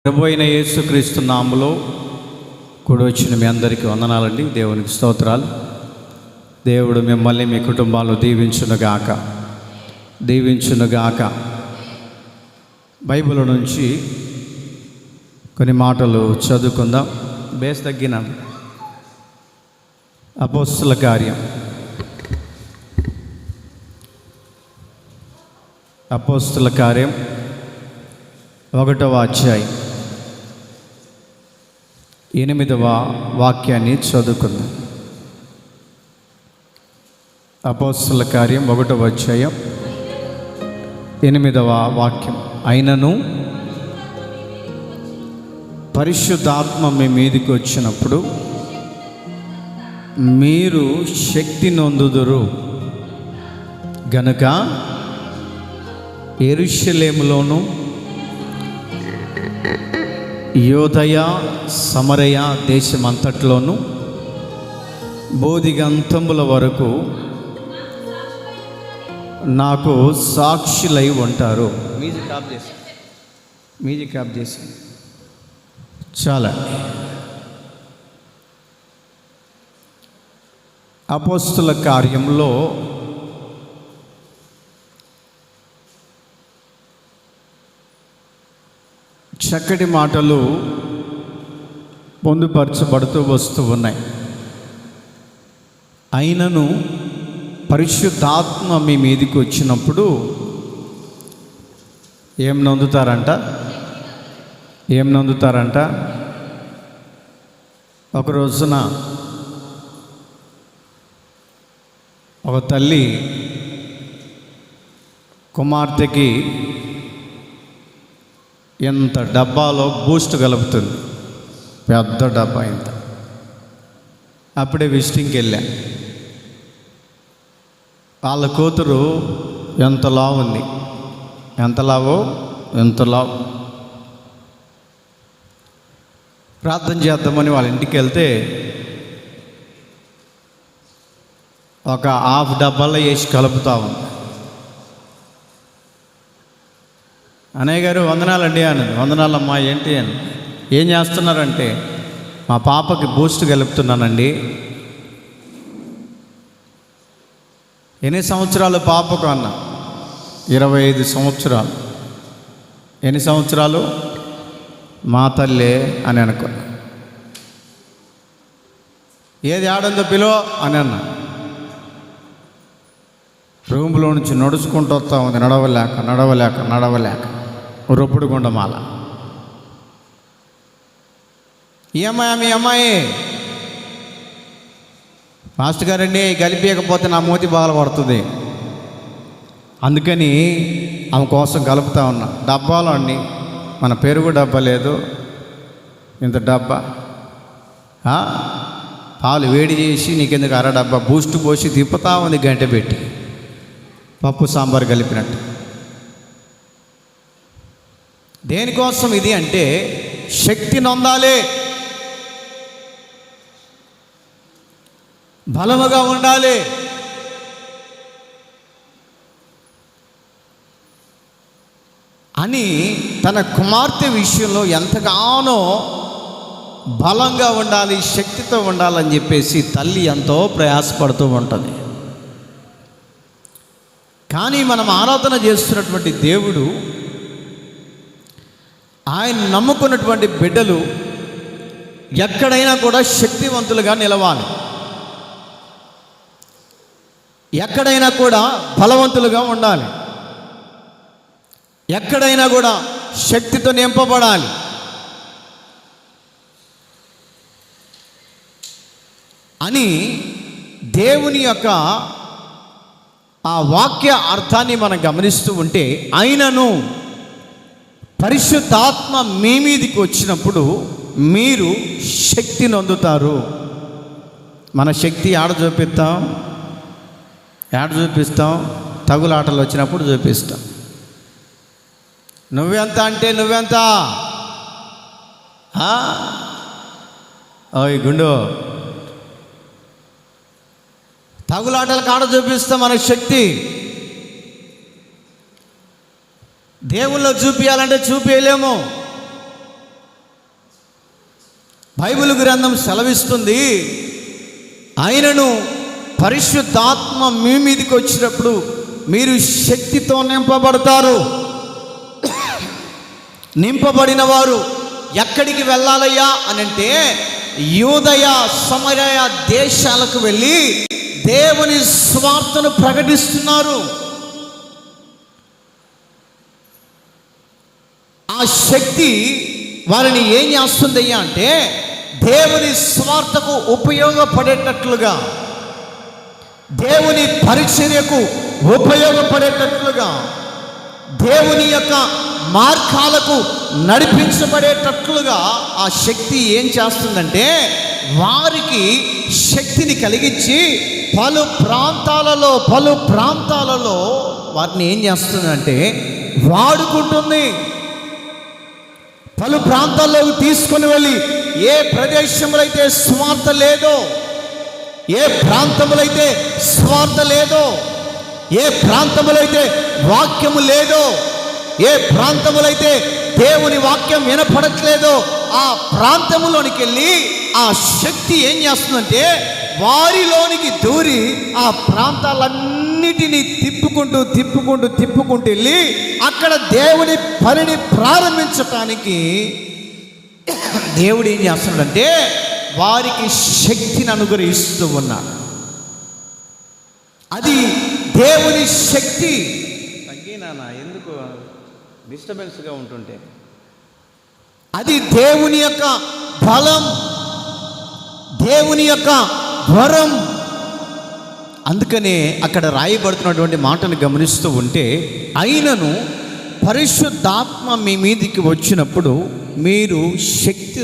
ప్రభువైన యేసుక్రీస్తు నామములో కూడి వచ్చిన మీ అందరికీ వందనాలండి. దేవునికి స్తోత్రాలు. దేవుడు మిమ్మల్ని మీ కుటుంబాలు దీవించునుగాక. బైబిల్ నుంచి కొన్ని మాటలు చదువుకుందాం. బేస్ తగ్గిన అపోస్తల కార్యం 1వ అధ్యాయం 8వ వాక్యాన్ని చదువుకుందాం. అపోస్తల కార్యం 1వ అధ్యాయం 8వ వాక్యం. అయినను పరిశుద్ధాత్మ మీ మీదికి వచ్చినప్పుడు మీరు శక్తి నొందుదురు గనుక యెరూషలేములోను యోదయ సమరయ దేశమంతట్లోనూ బోధిగంతముల వరకు నాకు సాక్షులై ఉంటారు. మ్యూజిక్ ఆఫ్ చేసి చాలా. అపోస్తల కార్యంలో చక్కటి మాటలు పొందుపరచబడుతూ వస్తూ ఉన్నాయి. అయినను పరిశుద్ధాత్మ మీ మీదికి వచ్చినప్పుడు ఏం నొందుతారంట? ఒక రోజున ఒక తల్లి కుమార్తెకి ఎంత డబ్బాలో బూస్ట్ కలుపుతుంది, పెద్ద డబ్బా ఇంత. అప్పుడే విజిటింగ్కి వెళ్ళా. వాళ్ళ కూతురు ఎంత లావు ఉంది, ఎంత లావు. ప్రార్థన చేద్దామని వాళ్ళ ఇంటికి వెళ్తే ఒక హాఫ్ డబ్బాలో వేసి కలుపుతా ఉంది. అన్నయ్య గారు వందనాలండి అన్నది. వందనాలమ్మా, ఏంటి అని. ఏం చేస్తున్నారంటే, మా పాపకి బూస్ట్ కలుపుతున్నానండి. ఎన్ని సంవత్సరాలు పాపకు అన్న? 25 సంవత్సరాలు. ఎన్ని సంవత్సరాలు? మా తల్లే అని అనుకున్నా. ఏది ఆడందో పిలో అని అన్న. రూమ్లో నుంచి నడుచుకుంటూ వస్తూ ఉంది, నడవలేక రొప్పుడు గుండమాల. ఈ అమ్మాయి మీ అమ్మాయి మాస్టర్ గారండి కలిపియకపోతే నా మూతి బాగా పడుతుంది, అందుకని ఆమె కోసం కలుపుతా ఉన్నా. డబ్బాలో అండి, మన పెరుగు డబ్బా లేదు, ఇంత డబ్బా పాలు వేడి చేసి నీకెందుకు అర డబ్బా బూస్ట్ పోసి తిప్పుతా ఉంది, గంట పెట్టి పప్పు సాంబార్ కలిపినట్టు. దేనికోసం ఇది అంటే, శక్తి నొందాలి, బలముగా ఉండాలి. అని తన కుమార్తె విషయంలో ఎంతగానో బలంగా ఉండాలి, శక్తితో ఉండాలని చెప్పేసి తల్లి ఎంతో ప్రయాసపడుతూ ఉంటుంది. కానీ మనం ఆరాధన చేస్తున్నటువంటి దేవుడు, ఆయన నమ్ముకున్నటువంటి బిడ్డలు ఎక్కడైనా కూడా శక్తివంతులుగా నిలవాలి, ఎక్కడైనా కూడా బలవంతులుగా ఉండాలి, ఎక్కడైనా కూడా శక్తితో నింపబడాలి. అని దేవుని యొక్క ఆ వాక్య అర్థాన్ని మనం గమనిస్తూ ఉంటే, అయినను పరిశుద్ధాత్మ మీ మీదికి వచ్చినప్పుడు మీరు శక్తి నొందుతారు. మన శక్తి ఆడ చూపిస్తాం, తగులాటలు వచ్చినప్పుడు చూపిస్తాం. నువ్వెంత అంటే నువ్వెంత? ఓయ్ గుండు, తగులాటలు కాడ చూపిస్తాం మన శక్తి. దేవుళ్ళు చూపించాలంటే చూపించలేము. బైబిల్ గ్రంథం సెలవిస్తుంది, ఆయనను పరిశుద్ధాత్మ మీ మీదకి వచ్చినప్పుడు మీరు శక్తితో నింపబడతారు. నింపబడిన వారు ఎక్కడికి వెళ్ళాలయ్యా అని అంటే, యూదయ సమరయ దేశాలకు వెళ్ళి దేవుని స్వార్థను ప్రకటిస్తున్నారు. ఆ శక్తి వారిని ఏం చేస్తుందయ్యా అంటే, దేవుని స్వార్థకు ఉపయోగపడేటట్లుగా, దేవుని పరిచర్యకు ఉపయోగపడేటట్లుగా, దేవుని యొక్క మార్గాలకు నడిపించబడేటట్లుగా ఆ శక్తి ఏం చేస్తుందంటే, వారికి శక్తిని కలిగించి పలు ప్రాంతాలలో వారిని ఏం చేస్తుందంటే వాడుకుంటుంది. పలు ప్రాంతాల్లోకి తీసుకొని వెళ్ళి, ఏ ప్రదేశంలో అయితే స్వార్థ లేదో, ఏ ప్రాంతంలో అయితే స్వార్థ లేదో, ఏ ప్రాంతంలో అయితే వాక్యము లేదో, ఏ ప్రాంతంలో అయితే దేవుని వాక్యం వినపడట్లేదో, ఆ ప్రాంతంలోనికి వెళ్ళి ఆ శక్తి ఏం చేస్తుందంటే వారిలోనికి దూరి ఆ ప్రాంతాలన్నిటినీ తిప్పుకుంటూ వెళ్ళి అక్కడ దేవుని పనిని ప్రారంభించటానికి దేవుడు ఏం చేస్తున్నాడంటే వారికి శక్తిని అనుగ్రహిస్తూ ఉన్నాడు. అది దేవుని శక్తి. తగ్గినానా ఎందుకు డిస్టర్బెన్స్గా ఉంటుంటే? అది దేవుని యొక్క బలం, దేవుని యొక్క వరం. అందుకనే అక్కడ రాయబడుతున్నటువంటి మాటను గమనిస్తూ ఉంటే, అయినను పరిశుద్ధాత్మ మీ మీదికి వచ్చినప్పుడు మీరు శక్తి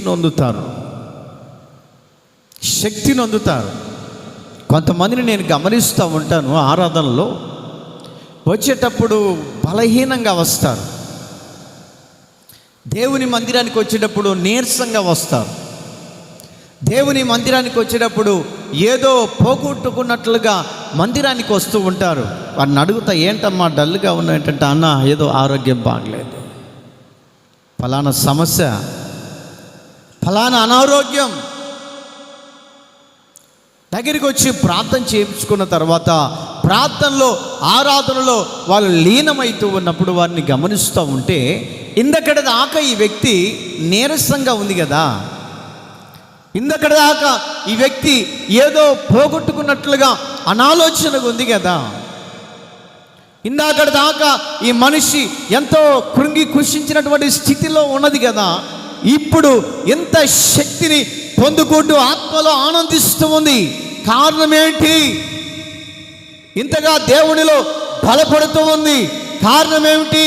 నొందుతారు. కొంతమందిని నేను గమనిస్తూ ఉంటాను, ఆరాధనలో వచ్చేటప్పుడు బలహీనంగా వస్తారు, దేవుని మందిరానికి వచ్చేటప్పుడు నీరసంగా వస్తారు, దేవుని మందిరానికి వచ్చేటప్పుడు ఏదో పోగొట్టుకున్నట్లుగా మందిరానికి వస్తూ ఉంటారు. వాడిని అడుగుతా, ఏంటమ్మా డల్గా ఉన్నా? ఏంటంటే, అన్న ఏదో ఆరోగ్యం బాగలేదు, ఫలానా సమస్య, ఫలానా అనారోగ్యం. దగ్గరికి వచ్చి ప్రార్థన చేయించుకున్న తర్వాత ప్రార్థనలో ఆరాధనలో వాళ్ళు లీనమైతూ ఉన్నప్పుడు వారిని గమనిస్తూ ఉంటే, ఇందక్కడ దాకా ఈ వ్యక్తి నీరసంగా ఉంది కదా, ఇందక్కడ దాకా ఈ వ్యక్తి ఏదో పోగొట్టుకున్నట్లుగా అనాలోచనగా ఉంది కదా, ఇందాకడ దాకా ఈ మనిషి ఎంతో కృంగి కృషించినటువంటి స్థితిలో ఉన్నది కదా, ఇప్పుడు ఎంత శక్తిని పొందుకుంటూ ఆత్మలో ఆనందిస్తూ ఉంది. కారణం ఏంటి? ఇంతగా దేవునిలో బలపడుతూ ఉంది. కారణం ఏమిటి?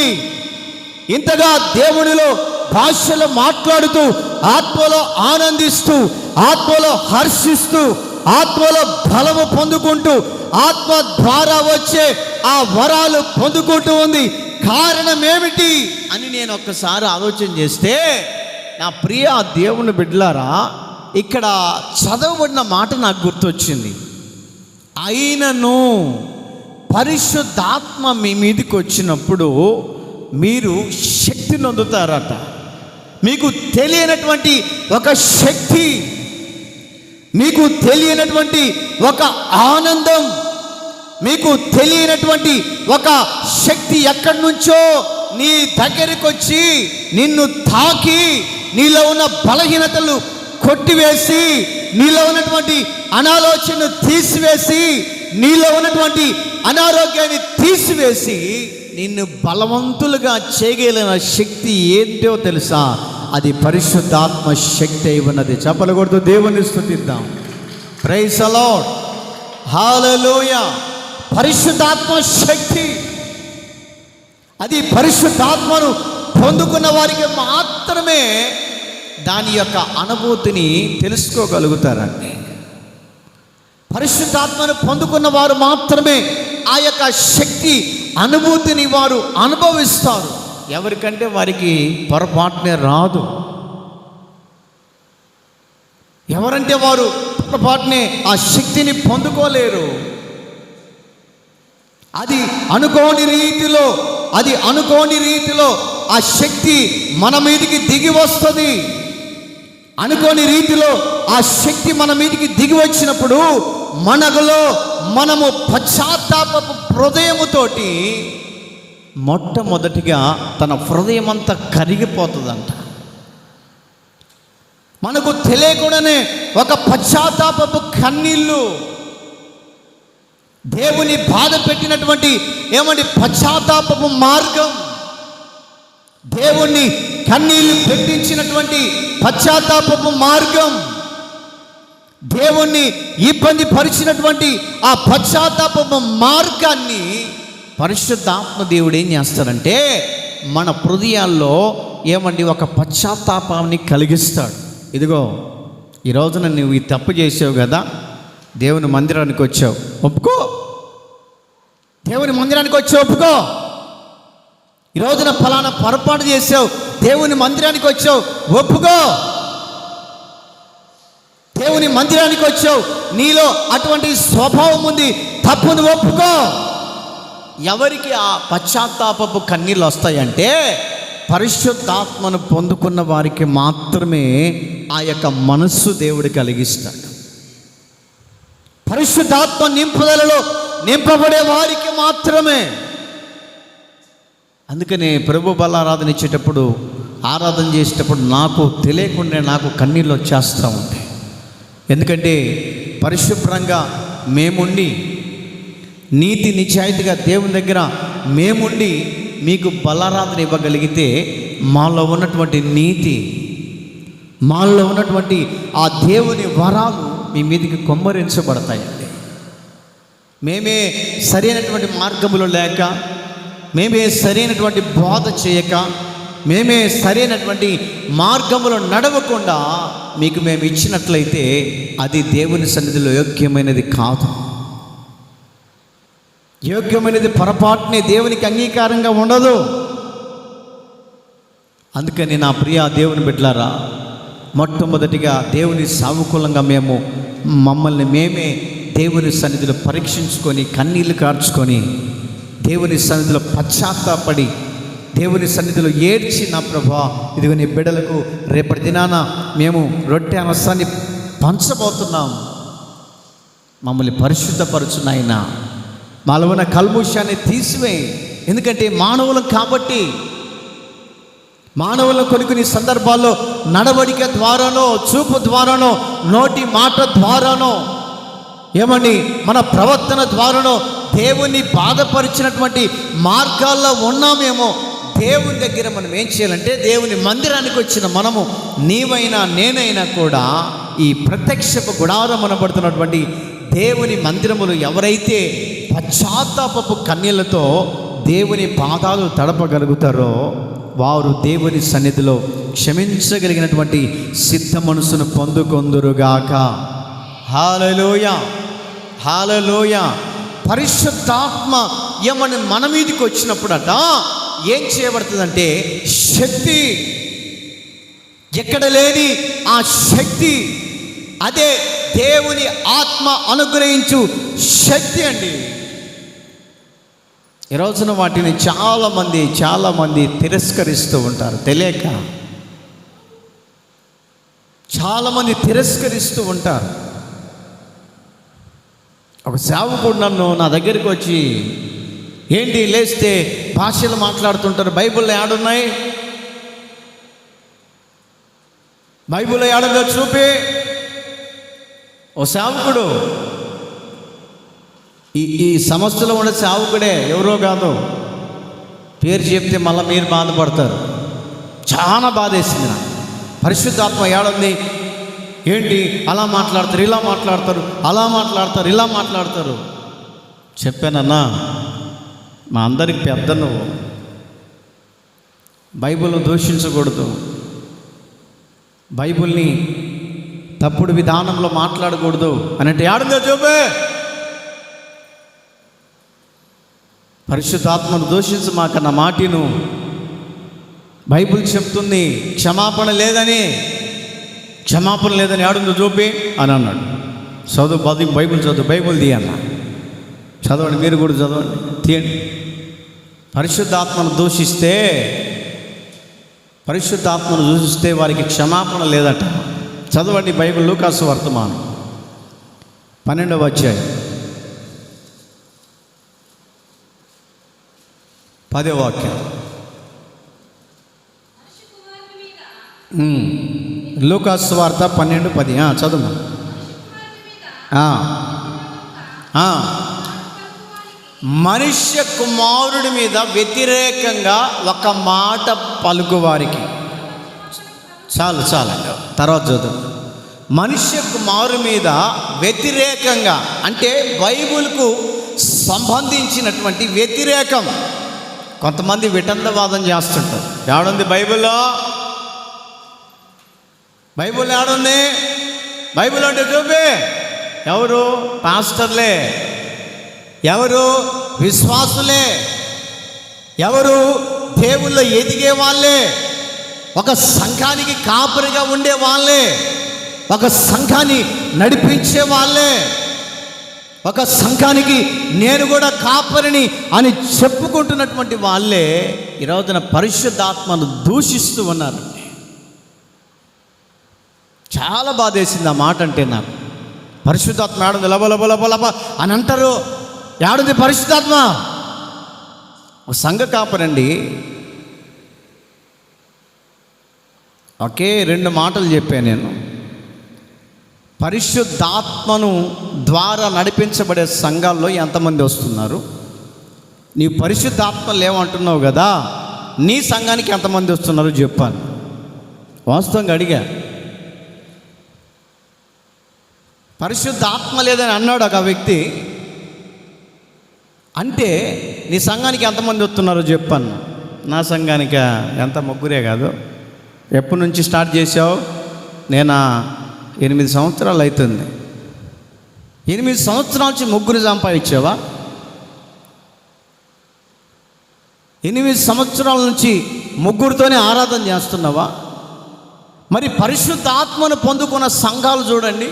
ఇంతగా దేవునిలో భాషలో మాట్లాడుతూ, ఆత్మలో ఆనందిస్తూ, ఆత్మలో హర్షిస్తూ, ఆత్మలో బలము పొందుకుంటూ, ఆత్మ ద్వారా వచ్చే ఆ వరాలు పొందుకుంటూ ఉంది. కారణం ఏమిటి అని నేను ఒక్కసారి ఆలోచన చేస్తే, నా ప్రియ దేవుని బిడ్డలారా, ఇక్కడ చదవబడిన మాట నాకు గుర్తొచ్చింది. అయినను పరిశుద్ధాత్మ మీ మీదకి వచ్చినప్పుడు మీరు శక్తి నొందుతారట. మీకు తెలియనటువంటి ఒక శక్తి, మీకు తెలియనటువంటి ఒక ఆనందం, మీకు తెలియనటువంటి ఒక శక్తి ఎక్కడి నుంచో నీ దగ్గరికి వచ్చి నిన్ను తాకి నీలో ఉన్న బలహీనతలు కొట్టివేసి, నీలో ఉన్నటువంటి అనాలోచనను తీసివేసి, నీలో ఉన్నటువంటి అనారోగ్యాన్ని తీసివేసి నిన్ను బలవంతులుగా చేయగలిగిన శక్తి ఏంటో తెలుసా? అది పరిశుద్ధాత్మ శక్తి అయి ఉన్నది. చప్పలు కొడుతూ దేవుని స్తుతిద్దాం. ప్రైజ్ ది లార్డ్, హల్లెలూయా. పరిశుద్ధాత్మ శక్తి, అది పరిశుద్ధాత్మను పొందుకున్న వారికి మాత్రమే దాని యొక్క అనుభూతిని తెలుసుకోగలుగుతారండి. పరిశుద్ధాత్మను పొందుకున్న వారు మాత్రమే ఆ యొక్క శక్తి అనుభూతిని వారు అనుభవిస్తారు. ఎవరికంటే వారికి పొరపాటునే రాదు. ఎవరంటే వారు పొరపాటునే ఆ శక్తిని పొందుకోలేరు. అది అనుకోని రీతిలో ఆ శక్తి మన మీదికి దిగి వస్తుంది. అనుకోని రీతిలో ఆ శక్తి మన మీదకి దిగి వచ్చినప్పుడు మనలో మనము పశ్చాత్తాపపు హృదయముతోటి మొట్టమొదటిగా తన హృదయం అంతా కరిగిపోతుందంట. మనకు తెలియకుండానే ఒక పశ్చాత్తాపపు కన్నీళ్ళు, దేవుని బాధ పెట్టినటువంటి పశ్చాత్తాపపు మార్గం, దేవుణ్ణి కన్నీళ్లు పెట్టించినటువంటి పశ్చాత్తాపపు మార్గం, దేవుణ్ణి ఇబ్బంది పరిచినటువంటి ఆ పశ్చాత్తాపపు మార్గాన్ని పరిశుద్ధాత్మ దేవుడు ఏం చేస్తాడంటే మన హృదయాల్లో ఒక పశ్చాత్తాపాన్ని కలిగిస్తాడు. ఇదిగో ఈ రోజున నువ్వు ఈ తప్పు చేసావు కదా, దేవుని మందిరానికి వచ్చావు, ఒప్పుకో. దేవుని మందిరానికి వచ్చావు, ఒప్పుకో. ఈ రోజున ఫలానా పొరపాటు చేసావు, దేవుని మందిరానికి వచ్చావు, ఒప్పుకో. దేవుని మందిరానికి వచ్చావు, నీలో అటువంటి స్వభావం ఉంది, తప్పును ఒప్పుకో. ఎవరికి ఆ పశ్చాత్తాపపు కన్నీళ్ళు వస్తాయంటే పరిశుద్ధాత్మను పొందుకున్న వారికి మాత్రమే ఆ యొక్క మనస్సు దేవుడు కలిగిస్తాడు. పరిశుద్ధాత్మ నింపుదలలో నింపబడే వారికి మాత్రమే. అందుకనే ప్రభు బలారాధన ఇచ్చేటప్పుడు, ఆరాధన చేసేటప్పుడు నాకు తెలియకుండా నాకు కన్నీళ్ళు వచ్చేస్తూ ఉంటాయి. ఎందుకంటే పరిశుభ్రంగా మేముండి, నీతి నిజాయితీగా దేవుని దగ్గర మేముండి మీకు బలారాధన ఇవ్వగలిగితే మాలో ఉన్నటువంటి నీతి, మాలో ఉన్నటువంటి ఆ దేవుని వరాలు మీ మీదకి కొమ్మరించబడతాయండి. మేమే సరైనటువంటి మార్గములో లేక, మేమే సరైనటువంటి బోధ చేయక, మేమే సరైనటువంటి మార్గములో నడవకుండా మీకు మేము ఇచ్చినట్లయితే అది దేవుని సన్నిధిలో యోగ్యమైనది కాదు. యోగ్యమైనది పొరపాటునే దేవునికి అంగీకారంగా ఉండదు. అందుకని నా ప్రియ దేవుని బిడ్డలారా, మొట్టమొదటిగా దేవుని సానుకూలంగా మమ్మల్ని మేమే దేవుని సన్నిధిలో పరీక్షించుకొని, కన్నీళ్లు కార్చుకొని, దేవుని సన్నిధిలో పశ్చాత్తాపడి, దేవుని సన్నిధిలో ఏడ్చి, నా ప్రభా ఇదిగో నీ బిడ్డలకు రేపటి దినాన మేము రొట్టె రసాన్ని పంచబోతున్నాం, మమ్మల్ని పరిశుద్ధపరచు నాయనా, మాలో ఉన్న కల్ముషాన్ని తీసివేయి. ఎందుకంటే మానవులం కాబట్టి, మానవుల కొన్ని సందర్భాల్లో నడవడిక ద్వారానో, చూపు ద్వారానో, నోటి మాట ద్వారానో, మన ప్రవర్తన ద్వారానో దేవుణ్ణి బాధపరిచినటువంటి మార్గాల్లో ఉన్నామేమో. దేవుని దగ్గర మనం ఏం చేయాలంటే, దేవుని మందిరానికి వచ్చిన మనము, నీవైనా నేనైనా కూడా ఈ ప్రత్యక్షపు గుడారం అనబడుతున్నటువంటి దేవుని మందిరములు ఎవరైతే పశ్చాత్తాపపు కన్నీళ్లతో దేవుని పాదాలు తడపగలుగుతారో వారు దేవుని సన్నిధిలో క్షమించగలిగినటువంటి సిద్ధ మనసును పొందుకొందురుగాక. హల్లెలూయా, హల్లెలూయా. పరిశుద్ధాత్మ మన మీదకి వచ్చినప్పుడట ఏం చేయబడుతుందంటే, శక్తి, ఎక్కడ లేని ఆ శక్తి, అదే దేవుని ఆత్మ అనుగ్రహించు శక్తి అండి. ఈ రోజున వాటిని చాలామంది తిరస్కరిస్తూ ఉంటారు. తెలియక చాలామంది తిరస్కరిస్తూ ఉంటారు. ఒక సేవకుడు నా దగ్గరికి వచ్చి, ఏంటి లేస్తే భాషలు మాట్లాడుతుంటారు, బైబిల్లో ఏడున్నాయి, బైబిల్లో ఏడుందో చూపి. ఓ సేవకుడు, ఈ సమస్యలో ఉన్న సేవకుడే, ఎవరో కాదు, పేరు చెప్తే మళ్ళీ మీరు బాధపడతారు. చాలా బాధేసింది నాకు. పరిశుద్ధాత్మ ఏడుంది, ఏంటి అలా మాట్లాడతారు, ఇలా మాట్లాడతారు, అలా మాట్లాడతారు, ఇలా మాట్లాడతారు. చెప్పానన్నా, మా అందరికి పెద్ద నువ్వు, బైబిల్ను దూషించకూడదు, బైబిల్ని తప్పుడు విధానంలో మాట్లాడకూడదు అనంటే ఏడుందో చూపే. పరిశుద్ధాత్మను దూషించు మాకన్న మాటిను. బైబిల్ చెప్తుంది క్షమాపణ లేదని ఏడుందో చూపి అని అన్నాడు. చదువు, బైబిల్ చదువు, బైబిల్ తీయన్న, చదవండి, మీరు కూడా చదవండి, తీయండి. పరిశుద్ధాత్మను దూషిస్తే వారికి క్షమాపణ లేదట. చదవండి బైబిల్, లూకాసు వర్తమానం 12వ అధ్యాయం 10వ వాక్యం. లూకాసు వార్త 12:10. చదువు. మనుష్య కుమారుడి మీద వ్యతిరేకంగా ఒక మాట పలుకువారికి. చాలు తర్వాత చదువు. మనుష్య కుమారుడి మీద వ్యతిరేకంగా అంటే బైబిల్కు సంబంధించినటువంటి వ్యతిరేకం. కొంతమంది వితండవాదం చేస్తుంటారు. ఏడుంది బైబిల్లో? బైబిల్ ఏడుంది? బైబిల్ అంటే చూపి. ఎవరు? పాస్టర్లే. ఎవరు? విశ్వాసులే. ఎవరు? దేవుళ్ళు ఎదిగే వాళ్ళే, ఒక సంఘానికి కాపరిగా ఉండే వాళ్ళే, ఒక సంఘాన్ని నడిపించే వాళ్ళే, ఒక సంఘానికి నేను కూడా కాపరిని అని చెప్పుకుంటున్నటువంటి వాళ్ళే ఈ రోజున పరిశుద్ధాత్మను దూషిస్తూ ఉన్నారండి. చాలా బాధేసింది ఆ మాట అంటే నాకు. పరిశుద్ధాత్మ ఏడుంది? లబ అని అంటారు. ఏడుంది పరిశుద్ధాత్మ? ఒక సంఘ కాపరండి ఒకే 2 మాటలు చెప్పాను నేను. పరిశుద్ధాత్మను ద్వారా నడిపించబడే సంఘాల్లో ఎంతమంది వస్తున్నారు? నీ పరిశుద్ధాత్మ లేవంటున్నావు కదా, నీ సంఘానికి ఎంతమంది వస్తున్నారు చెప్పాను. వాస్తవంగా అడిగా. పరిశుద్ధాత్మ లేదని అన్నాడు ఒక వ్యక్తి. అంటే నీ సంఘానికి ఎంతమంది వస్తున్నారో చెప్పాను. నా సంఘానికి ఎంత? ముగ్గురే కాదు. ఎప్పటి నుంచి స్టార్ట్ చేసావు? నేను 8 సంవత్సరాలు అవుతుంది. 8 సంవత్సరాల నుంచి ముగ్గురు సంపాదించావా? 8 సంవత్సరాల నుంచి ముగ్గురితోనే ఆరాధన చేస్తున్నావా? మరి పరిశుద్ధాత్మను పొందుకున్న సంఘాలు చూడండి,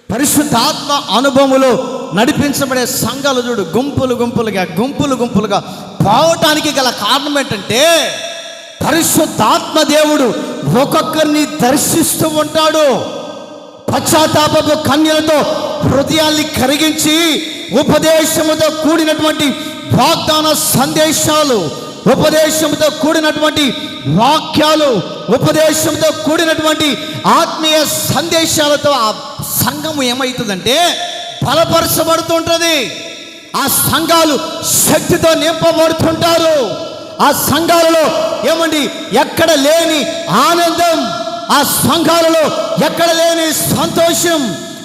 పరిశుద్ధాత్మ అనుభవములో నడిపించబడే సంఘాలు చూడు, గుంపులుగా పోవటానికి గల కారణం ఏంటంటే పరిశుద్ధాత్మ దేవుడు ఒక్కొక్కరిని దర్శిస్తూ ఉంటాడు. పశ్చాత్తాపపు కన్యలతో హృదయాల్ని కరిగించి ఉపదేశముతో కూడినటువంటి వాగ్దాన సందేశాలు, ఉపదేశంతో కూడినటువంటి వాక్యాలు, ఉపదేశంతో కూడినటువంటి ఆత్మీయ సందేశాలతో ఆ సంఘము ఏమవుతుందంటే బలపరచబడుతుంటుంది. ఆ సంఘాలు శక్తితో నింపబడుతుంటారు. ఆ సంఘాలలో ఏమండి ఎక్కడ లేని ఆనందం, ఆ సంఘాలలో ఎక్కడ లేని సంతోషం,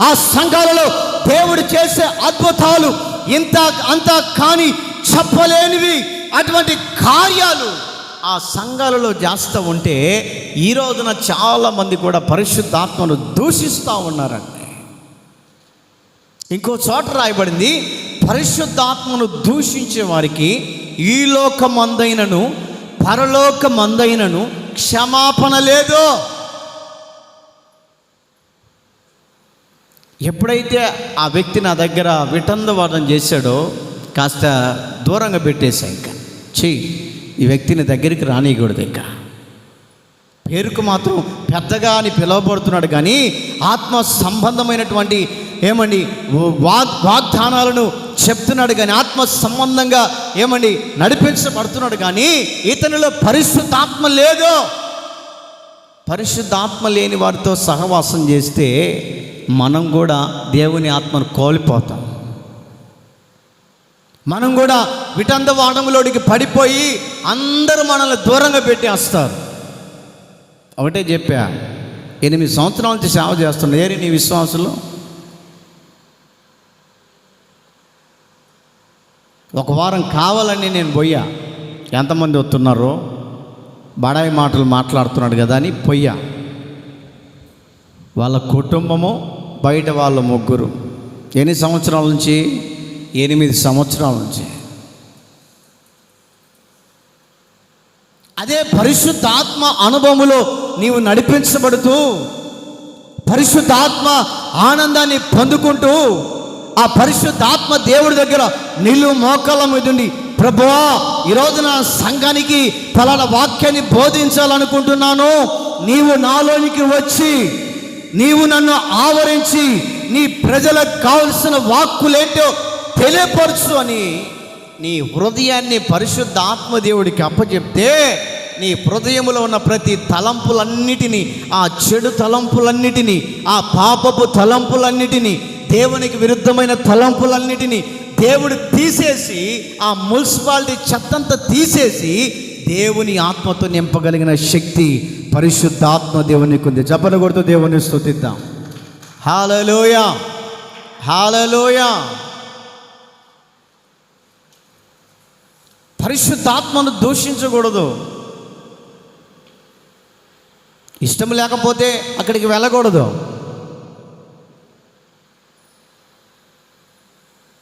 ఆ సంఘాలలో దేవుడు చేసే అద్భుతాలు ఇంత అంత కానీ చెప్పలేనివి అటువంటి కార్యాలు ఆ సంఘాలలో చేస్తూ ఉంటే ఈ రోజున చాలామంది కూడా పరిశుద్ధాత్మను దూషిస్తూ ఉన్నారండి. ఇంకో చోట రాయబడింది, పరిశుద్ధాత్మను దూషించే వారికి ఈ లోకమందైనను పరలోకమందైనను క్షమాపణ లేదు. ఎప్పుడైతే ఆ వ్యక్తి నా దగ్గర వితండవాదం చేశాడో కాస్త దూరంగా పెట్టేశా. ఇంకా ఈ వ్యక్తిని దగ్గరికి రానియకూడదు. ఇంకా పేరుకు మాత్రం పెద్దగా అని పిలువబడుతున్నాడు కానీ ఆత్మ సంబంధమైనటువంటి ఏమండి వాగ్దానాలను చెప్తున్నాడు కానీ ఆత్మ సంబంధంగా ఏమండి నడిపించబడుతున్నాడు కానీ ఇతనిలో పరిశుద్ధాత్మ లేదు. పరిశుద్ధాత్మ లేని వారితో సహవాసం చేస్తే మనం కూడా దేవుని ఆత్మను కోల్పోతాం. మనం కూడా వితండవాదంలోకి పడిపోయి అందరూ మనల్ని దూరంగా పెట్టేస్తారు. ఒకటే చెప్పా, 8 సంవత్సరాల నుంచి సేవ చేస్తున్నా. ఏరి నీ విశ్వాసులు? ఒక వారం కావాలని నేను పోయా. ఎంతమంది వస్తున్నారో బడాయి మాటలు మాట్లాడుతున్నాడు కదా అని పోయా. వాళ్ళ కుటుంబము బయట వాళ్ళ ముగ్గురు. ఎన్ని సంవత్సరాల నుంచి? 8 సంవత్సరాల నుంచి. అదే పరిశుద్ధాత్మ అనుభవములో నీవు నడిపించబడుతూ పరిశుద్ధాత్మ ఆనందాన్ని పొందుకుంటూ ఆ పరిశుద్ధాత్మ దేవుడి దగ్గర నిలువు మోకాళ్ళ మీద ఉండి, ప్రభువా ఈరోజు నా సంఘానికి ఫలానా వాక్యాన్ని బోధించాలనుకుంటున్నాను, నీవు నాలోనికి వచ్చి నీవు నన్ను ఆవరించి నీ ప్రజలకు కావలసిన వాక్కులేంటో తెలియపరచు అని నీ హృదయాన్ని పరిశుద్ధ ఆత్మదేవుడికి అప్పచెప్తే నీ హృదయంలో ఉన్న ప్రతి తలంపులన్నిటినీ, ఆ చెడు తలంపులన్నిటినీ, ఆ పాపపు తలంపులన్నిటినీ, దేవునికి విరుద్ధమైన తలంపులన్నిటినీ దేవుడు తీసేసి, ఆ మున్సిపాలిటీ చెత్తంతా తీసేసి దేవుని ఆత్మతో నింపగలిగిన శక్తి పరిశుద్ధాత్మ దేవునికి ఉంది. చప్పట్లు కొడుతూ దేవుని స్తుతిద్దాం. హల్లెలూయా, హల్లెలూయా. పరిశుద్ధాత్మను దూషించకూడదు. ఇష్టం లేకపోతే అక్కడికి వెళ్ళకూడదు.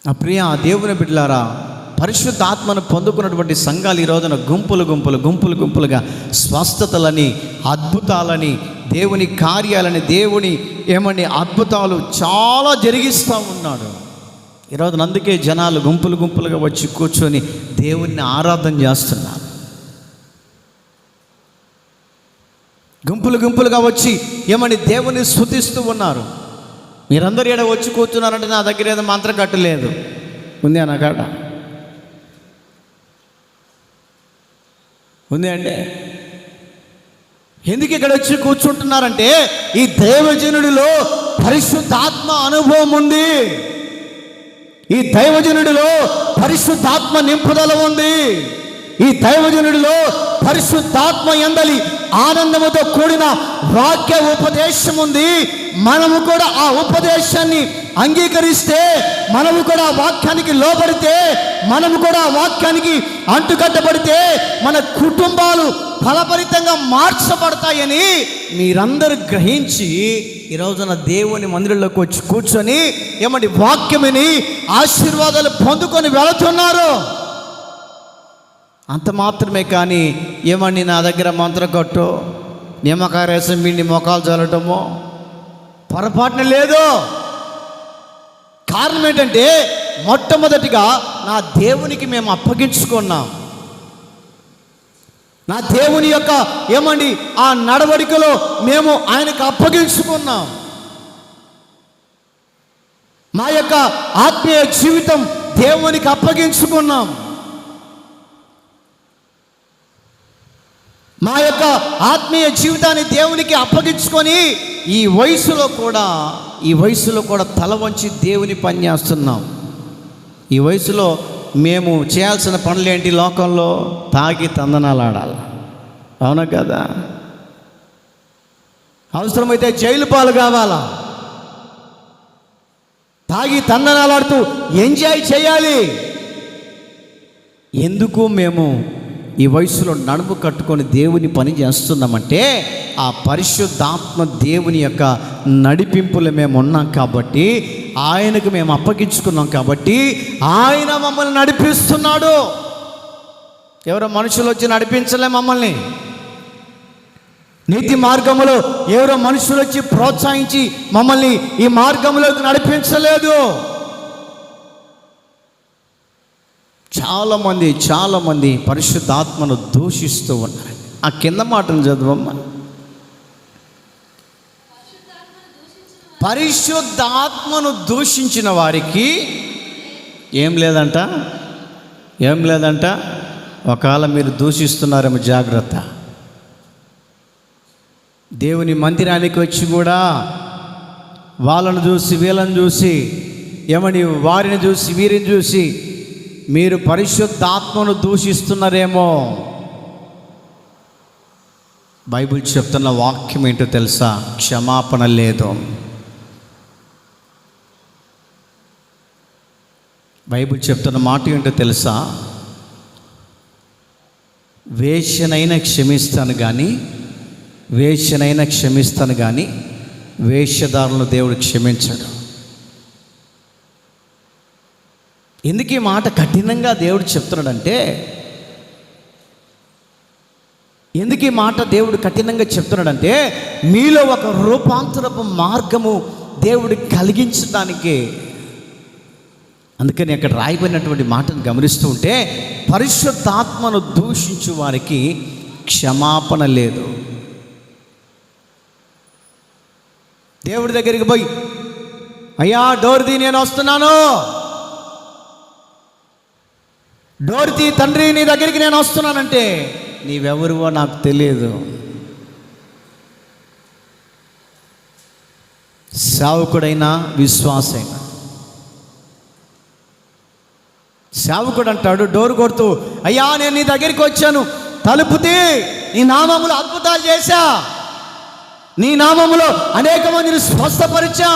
నా ప్రియ దేవుని బిడ్డలారా, పరిశుద్ధాత్మను పొందుకున్నటువంటి సంఘాలు ఈ రోజున గుంపులుగా స్వస్థతలని, అద్భుతాలని, దేవుని కార్యాలని, దేవుని అద్భుతాలు చాలా జరిగిస్తూ ఉన్నాడు ఈ రోజున. అందుకే జనాలు గుంపులుగా వచ్చి కూర్చొని దేవుణ్ణి ఆరాధన చేస్తున్నారు. గుంపులుగా వచ్చి దేవుని స్తుతిస్తూ ఉన్నారు. మీరందరూ ఏడ వచ్చి కూర్చున్నారంటే నా దగ్గర ఏదో మంత్రం కట్టలేదు ఉంది అన్నకాడ ఉంది అంటే ఎందుకు ఇక్కడ వచ్చి కూర్చుంటున్నారంటే ఈ దైవజనుడిలో పరిశుద్ధాత్మ అనుభవం ఉంది. ఈ దైవజనుడిలో పరిశుద్ధాత్మ నింపుదల ఉంది. ఈ దైవజనుడిలో పరిశుద్ధాత్మ యందలి ఆనందముతో కూడిన వాక్య ఉపదేశం ఉంది. మనము కూడా ఆ ఉపదేశాన్ని అంగీకరిస్తే, మనము కూడా ఆ వాక్యానికి లోబడితే, మనము కూడా ఆ వాక్యానికి అంటుకట్టబడితే మన కుటుంబాలు ఫలభరితంగా మార్చబడతాయని మీరందరూ గ్రహించి ఈ రోజున దేవుని మందిరంలోకి వచ్చి కూర్చొని వాక్యమని ఆశీర్వాదాలు పొందుకొని వెళుతున్నారు. అంత మాత్రమే. కానీ నా దగ్గర మంత్రం కొట్టు, నిమ్మకాయ రసం పిండి మొఖాలు చల్లటమో పొరపాటున లేదు. కారణం ఏంటంటే మొట్టమొదటిగా నా దేవునికి మేము అప్పగించుకున్నాం. నా దేవుని యొక్క ఆ నడవడికలో మేము ఆయనకు అప్పగించుకున్నాం. మా యొక్క ఆత్మీయ జీవితం దేవునికి అప్పగించుకున్నాం. మా యొక్క ఆత్మీయ జీవితాన్ని దేవునికి అప్పగించుకొని ఈ వయసులో కూడా తల వంచి దేవుని పని చేస్తున్నాం. ఈ వయసులో మేము చేయాల్సిన పనులేంటి? లోకంలో తాగి తందనాలు ఆడాలి, అవునా కదా? అవసరమైతే జైలు పాలు కావాలా, తాగి తందనాలు ఆడుతూ ఎంజాయ్ చేయాలి. ఎందుకు మేము ఈ వయసులో నడుము కట్టుకొని దేవుని పని చేస్తున్నామంటే ఆ పరిశుద్ధాత్మ దేవుని యొక్క నడిపింపులు మేము ఉన్నాం కాబట్టి, ఆయనకు మేము అప్పగించుకున్నాం కాబట్టి ఆయన మమ్మల్ని నడిపిస్తున్నాడు. ఎవరో మనుషులు వచ్చి నడిపించలే మమ్మల్ని. నీతి మార్గంలో ఎవరో మనుషులు వచ్చి ప్రోత్సహించి మమ్మల్ని ఈ మార్గంలోకి నడిపించలేదు. చాలామంది పరిశుద్ధాత్మను దూషిస్తూ ఉన్నారు. ఆ కింద మాటను చదవమ్మా. పరిశుద్ధాత్మను దూషించిన వారికి ఏం లేదంట. ఒకవేళ మీరు దూషిస్తున్నారేమో జాగ్రత్త. దేవుని మందిరానికి వచ్చి కూడా వాళ్ళను చూసి వీళ్ళని చూసి వారిని చూసి వీరిని చూసి మీరు పరిశుద్ధాత్మను దూషిస్తున్నారేమో. బైబిల్ చెప్తున్న వాక్యం ఏంటో తెలుసా? క్షమాపణ లేదు. బైబిల్ చెప్తున్న మాట ఏంటో తెలుసా? వేశ్యనైనా క్షమిస్తాను కానీ వేశ్యదారులను దేవుడు క్షమించడు. ఎందుకు ఈ మాట కఠినంగా దేవుడు చెప్తున్నాడంటే, మీలో ఒక రూపాంతరపు మార్గము దేవుడు కలిగించడానికే. అందుకని అక్కడ రాయబడినటువంటి మాటను గమనిస్తూ ఉంటే, పరిశుద్ధాత్మను దూషించు వారికి క్షమాపణ లేదు. దేవుడి దగ్గరికి పోయి, అయ్యా డోర్ తీ, నేను వస్తున్నాను, డోర్ తీ తండ్రి, నీ దగ్గరికి నేను వస్తున్నానంటే నీవెవరివో నాకు తెలియదు. సేవకుడైనా విశ్వాసైనా, సేవకుడు అంటాడు డోర్ కొడుతూ, అయ్యా నేను నీ దగ్గరికి వచ్చాను, తలుపు తీ, నీ నామములో అద్భుతాలు చేశా, నీ నామములో అనేక మందిని స్వస్థపరిచా,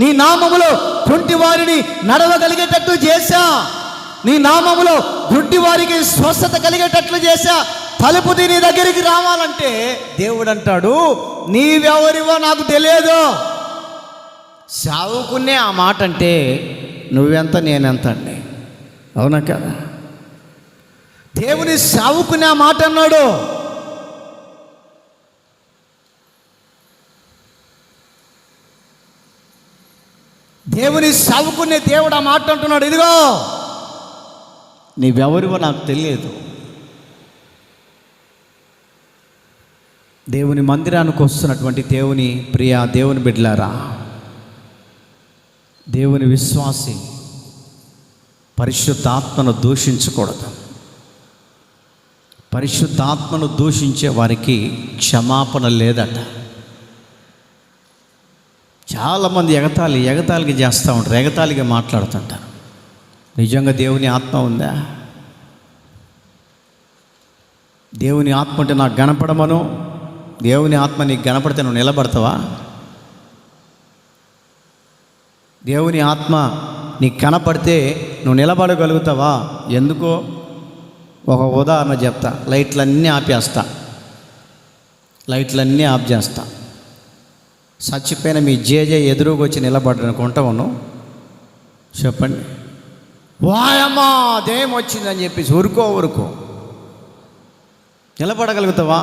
నీ నామములో కుంటి వారిని నడవగలిగేటట్టు చేశా, నీ నామములో గుడ్డి వారికి స్వస్థత కలిగేటట్లు చేశా, తలుపు తీ, నీ దగ్గరికి రావాలంటే దేవుడు అంటాడు నీవెవరివో నాకు తెలియదు. సావుకునే ఆ మాట అంటే నువ్వెంత నేనెంత అండి, అవునా కదా? దేవుని సావుకునే ఆ మాట అన్నాడు. దేవుని సావుకునే దేవుడు ఆ మాట అంటున్నాడు, ఇదిగో నీవెవరివో నాకు తెలియదు. దేవుని మందిరానికి వస్తున్నటువంటి దేవుని ప్రియ దేవుని బిడ్డలారా, దేవుని విశ్వాసి పరిశుద్ధాత్మను దూషించకూడదు. పరిశుద్ధాత్మను దూషించే వారికి క్షమాపణ లేదట. చాలామంది ఎగతాళికి చేస్తూ ఉంటారు, ఎగతాళిగా మాట్లాడుతుంటారు. నిజంగా దేవుని ఆత్మ ఉందా? దేవుని ఆత్మ అంటే నాకు కనపడమను. దేవుని ఆత్మ నీకు కనపడితే నువ్వు నిలబడతావా? దేవుని ఆత్మ నీకు కనపడితే నువ్వు నిలబడగలుగుతావా? ఎందుకో ఒక ఉదాహరణ చెప్తా. లైట్లన్నీ ఆఫ్ చేస్తా. చచ్చిపోయిన మీ జేజే ఎదురుగా వచ్చి నిలబడ్డనుకుంటావును, చెప్పండి, వాయమ్మా దేం వచ్చిందని చెప్పేసి ఊరుకో నిలబడగలుగుతావా?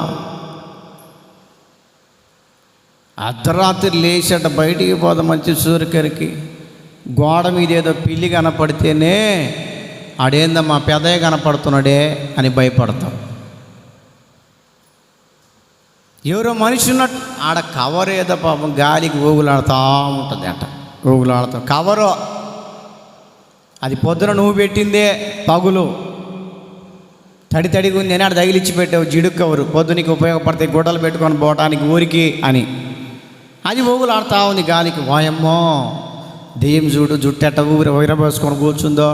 అర్ధరాత్రి లేచాట బయటికి పోదాం మంచి సూర్యకరికి, గోడ మీద ఏదో పిల్లి కనపడితేనే ఆడేందమ్మా పెదయ్య కనపడుతున్నాడే అని భయపడతాం. ఎవరో మనిషి ఉన్నట్టు ఆడ కవర్ ఏదో పాపం గాలికి ఊగులాడుతూ ఉంటుంది అంట, ఊగులాడుతాం. కవరు అది పొద్దున నువ్వు పెట్టిందే, పగులు తడిగా ఉంది అని ఆడ తగిలిచ్చి పెట్టావు జిడుకు కవరు, పొద్దునికి ఉపయోగపడతాయి గుడ్డలు పెట్టుకొని పోవటానికి ఊరికి అని. అది ఊగులాడుతూ ఉంది గాలికి. వాయమ్మో దెయ్యం చూడు, జుట్టెట్ట ఊరి వైరబోసుకొని కూర్చుందో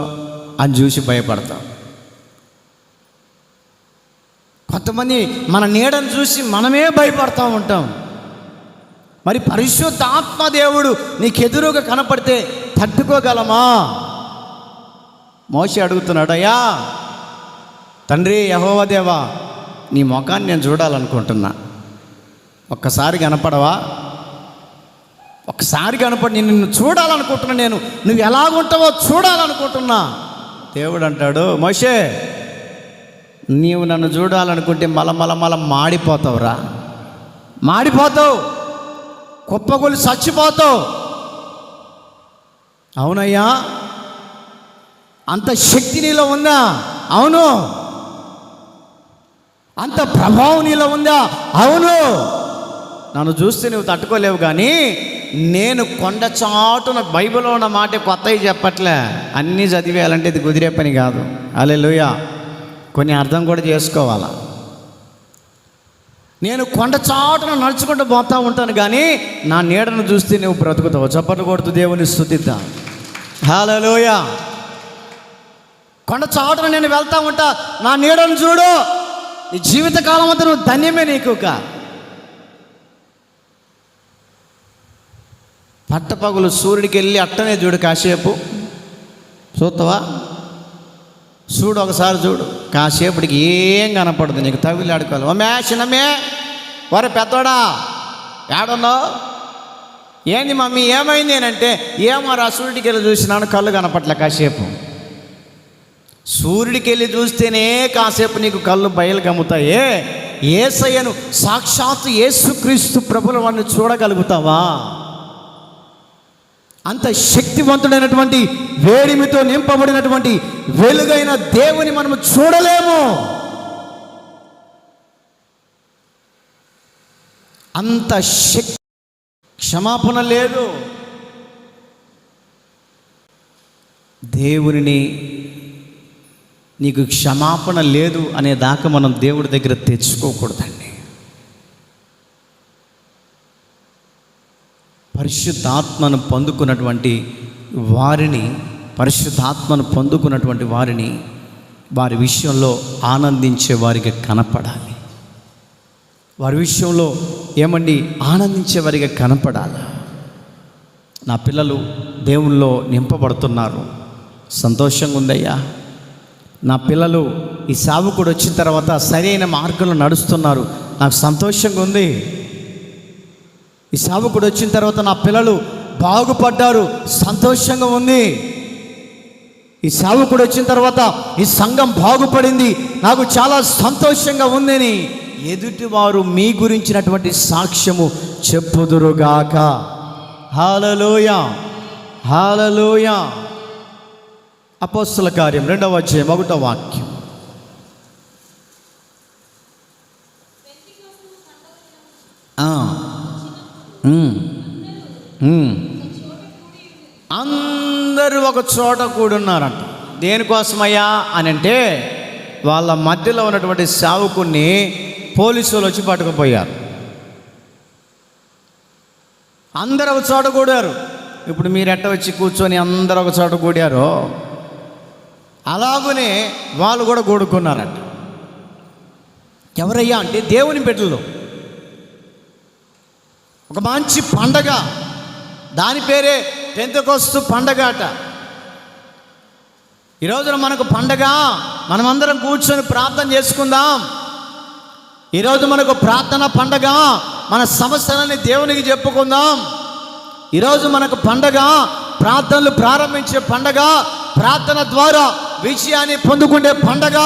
అని చూసి భయపడతాం. కొంతమంది మన నీడను చూసి మనమే భయపడతా ఉంటాం. మరి పరిశుద్ధ ఆత్మదేవుడు నీకు ఎదురుగా కనపడితే తట్టుకోగలమా? మోషే అడుగుతున్నాడు, అయ్యా తండ్రి యెహోవా దేవా, నీ ముఖాన్ని నేను చూడాలనుకుంటున్నా, ఒక్కసారి కనపడవా? ఒకసారి కనపడి నిన్ను చూడాలనుకుంటున్నా, నువ్వు ఎలాగుంటావో చూడాలనుకుంటున్నా. దేవుడు అంటాడు, మోషే నీవు నన్ను చూడాలనుకుంటే మల మాడిపోతావురా, మాడిపోతావు, కుప్పగొలి చచ్చిపోతావు. అవునయ్యా, అంత శక్తి నీలో ఉందా? అవును. అంత ప్రభావం నీలో ఉందా? అవును. నన్ను చూస్తే నువ్వు తట్టుకోలేవు, కానీ నేను కొండ చాటున బైబిల్లో ఉన్న మాట కొత్తవి చెప్పట్లే, అన్నీ చదివేయాలంటే ఇది కుదిరే పని కాదు. హల్లెలూయా. కొన్ని అర్థం కూడా చేసుకోవాలా. నేను కొండ చాటున నడుచుకుంటూ పోతూ ఉంటాను, కానీ నా నీడను చూస్తే నువ్వు బ్రతుకుతావు. చప్పట్లు కొడుతూ దేవుని స్తుతిద్దాం. హల్లెలూయా. కొండ చాటున నేను వెళ్తూ ఉంటా, నా నీడను చూడు, నీ జీవితకాలం అంతా నువ్వు ధన్యమే. నీకు పట్టపగులు సూర్యుడికి వెళ్ళి అట్టనే చూడు, కాసేపు చూస్తావా? చూడు, ఒకసారి చూడు, కాసేపటికి ఏం కనపడదు నీకు, తగిలి ఆడుకోవాలి. ఓ చిన్నమే, వరే పెద్దోడా ఏడున్నావు? ఏంది మమ్మీ ఏమైంది అంటే, ఏమో రా సూర్యుడికి వెళ్ళి చూసినాను, కళ్ళు కనపట్లే. కాసేపు సూర్యుడికి వెళ్ళి చూస్తేనే కాసేపు నీకు కళ్ళు బయలు గమ్ముతాయే. యేసయ్యను, సాక్షాత్తు యేసుక్రీస్తు ప్రభుల వారిని చూడగలుగుతావా? అంత శక్తివంతుడైనటువంటి, వేడిమితో నింపబడినటువంటి వెలుగైన దేవుని మనము చూడలేము. అంత శక్తి క్షమాపణ లేదు. దేవునిని నీకు క్షమాపణ లేదు అనే దాకా మనం దేవుడి దగ్గర తెచ్చుకోకూడదండి. పరిశుద్ధాత్మను పొందుకున్నటువంటి వారిని వారి విషయంలో ఆనందించే వారికి కనపడాలి. వారి విషయంలో ఆనందించే వారిగా కనపడాలి. నా పిల్లలు దేవునిలో నింపబడుతున్నారు, సంతోషంగా ఉందయ్యా. నా పిల్లలు ఈ సేవకుడు వచ్చిన తర్వాత సరైన మార్గంలో నడుస్తున్నారు, నాకు సంతోషంగా ఉంది. ఈ సేవకుడు వచ్చిన తర్వాత నా పిల్లలు బాగుపడ్డారు, సంతోషంగా ఉంది. ఈ సేవకుడు వచ్చిన తర్వాత ఈ సంఘం బాగుపడింది, నాకు చాలా సంతోషంగా ఉందని ఎదుటివారు మీ గురించినటువంటి సాక్ష్యము చెప్పుదురుగాక. హల్లెలూయా, హల్లెలూయా. అపోస్తల కార్యం 2వ అధ్యాయం 1వ వాక్యం. అందరూ ఒక చోట కూడున్నారంట. దేనికోసమయ్యా అని అంటే, వాళ్ళ మధ్యలో ఉన్నటువంటి సేవకుణ్ణి పోలీసులు వచ్చి పట్టుకుపోయారు. అందరూ ఒక చోట కూడారు. ఇప్పుడు మీరు ఎట్ట వచ్చి కూర్చొని అందరూ ఒక చోట కూడారో అలాగనే వాళ్ళు కూడా కూడుకున్నారంట. ఎవరయ్యా అంటే దేవుని బిడ్డలు. ఒక మంచి పండగ, దాని పేరే పెంతెకొస్తు పండగ అట. ఈ రోజున మనకు పండగ, మనమందరం కూర్చొని ప్రార్థన చేసుకుందాం. ఈరోజు మనకు ప్రార్థన పండగ, మన సమస్యలని దేవునికి చెప్పుకుందాం. ఈరోజు మనకు పండగ, ప్రార్థనలు ప్రారంభించే పండగ, ప్రార్థన ద్వారా విజయాన్ని పొందుకునే పండగ,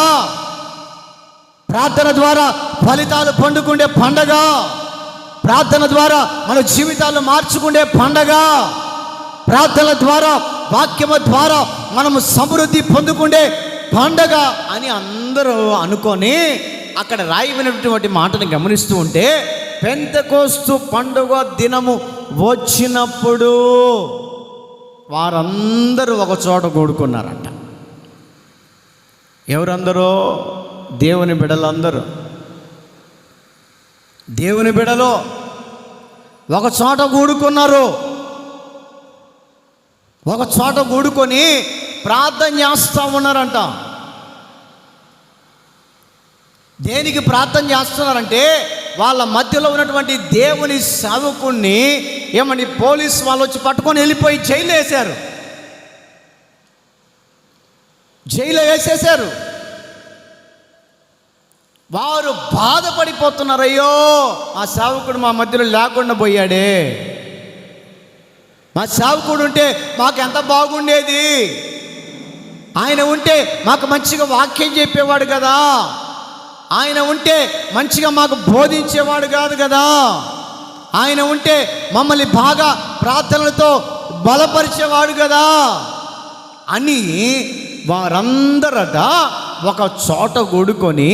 ప్రార్థన ద్వారా ఫలితాలు పొందుకునే పండగ, ప్రార్థన ద్వారా మన జీవితాలు మార్చుకునే పండగ, ప్రార్థన ద్వారా వాక్యము ద్వారా మనము సమృద్ధి పొందుకునే పండగ అని అందరూ అనుకొని అక్కడ రాయబడినటువంటి మాటను గమనిస్తూ ఉంటే, పెంతెకొస్తు పండుగ దినము వచ్చినప్పుడు వారందరూ ఒక చోట కూడుకున్నారంట. ఎవరందరూ? దేవుని బిడ్డలందరూ. దేవుని బిడ్డలు ఒక చోట కూడుకున్నారు. ఒక చోట కూడుకొని ప్రార్థన చేస్తూ ఉన్నారంట. దేనికి ప్రార్థన చేస్తున్నారంటే, వాళ్ళ మధ్యలో ఉన్నటువంటి దేవుని సేవకుణ్ణి పోలీసు వాళ్ళు వచ్చి పట్టుకొని వెళ్ళిపోయి జైల్లో వేసేశారు. వారు బాధపడిపోతున్నారు. అయ్యో, ఆ సేవకుడు మా మధ్యలో లేకుండా పోయాడే, మా సేవకుడు ఉంటే మాకు ఎంత బాగుండేది, ఆయన ఉంటే మాకు మంచిగా వాక్యం చెప్పేవాడు కదా, ఆయన ఉంటే మంచిగా మాకు బోధించేవాడు కాదు కదా, ఆయన ఉంటే మమ్మల్ని బాగా ప్రార్థనలతో బలపరిచేవాడు కదా అని వారందరట ఒక చోట కూడుకొని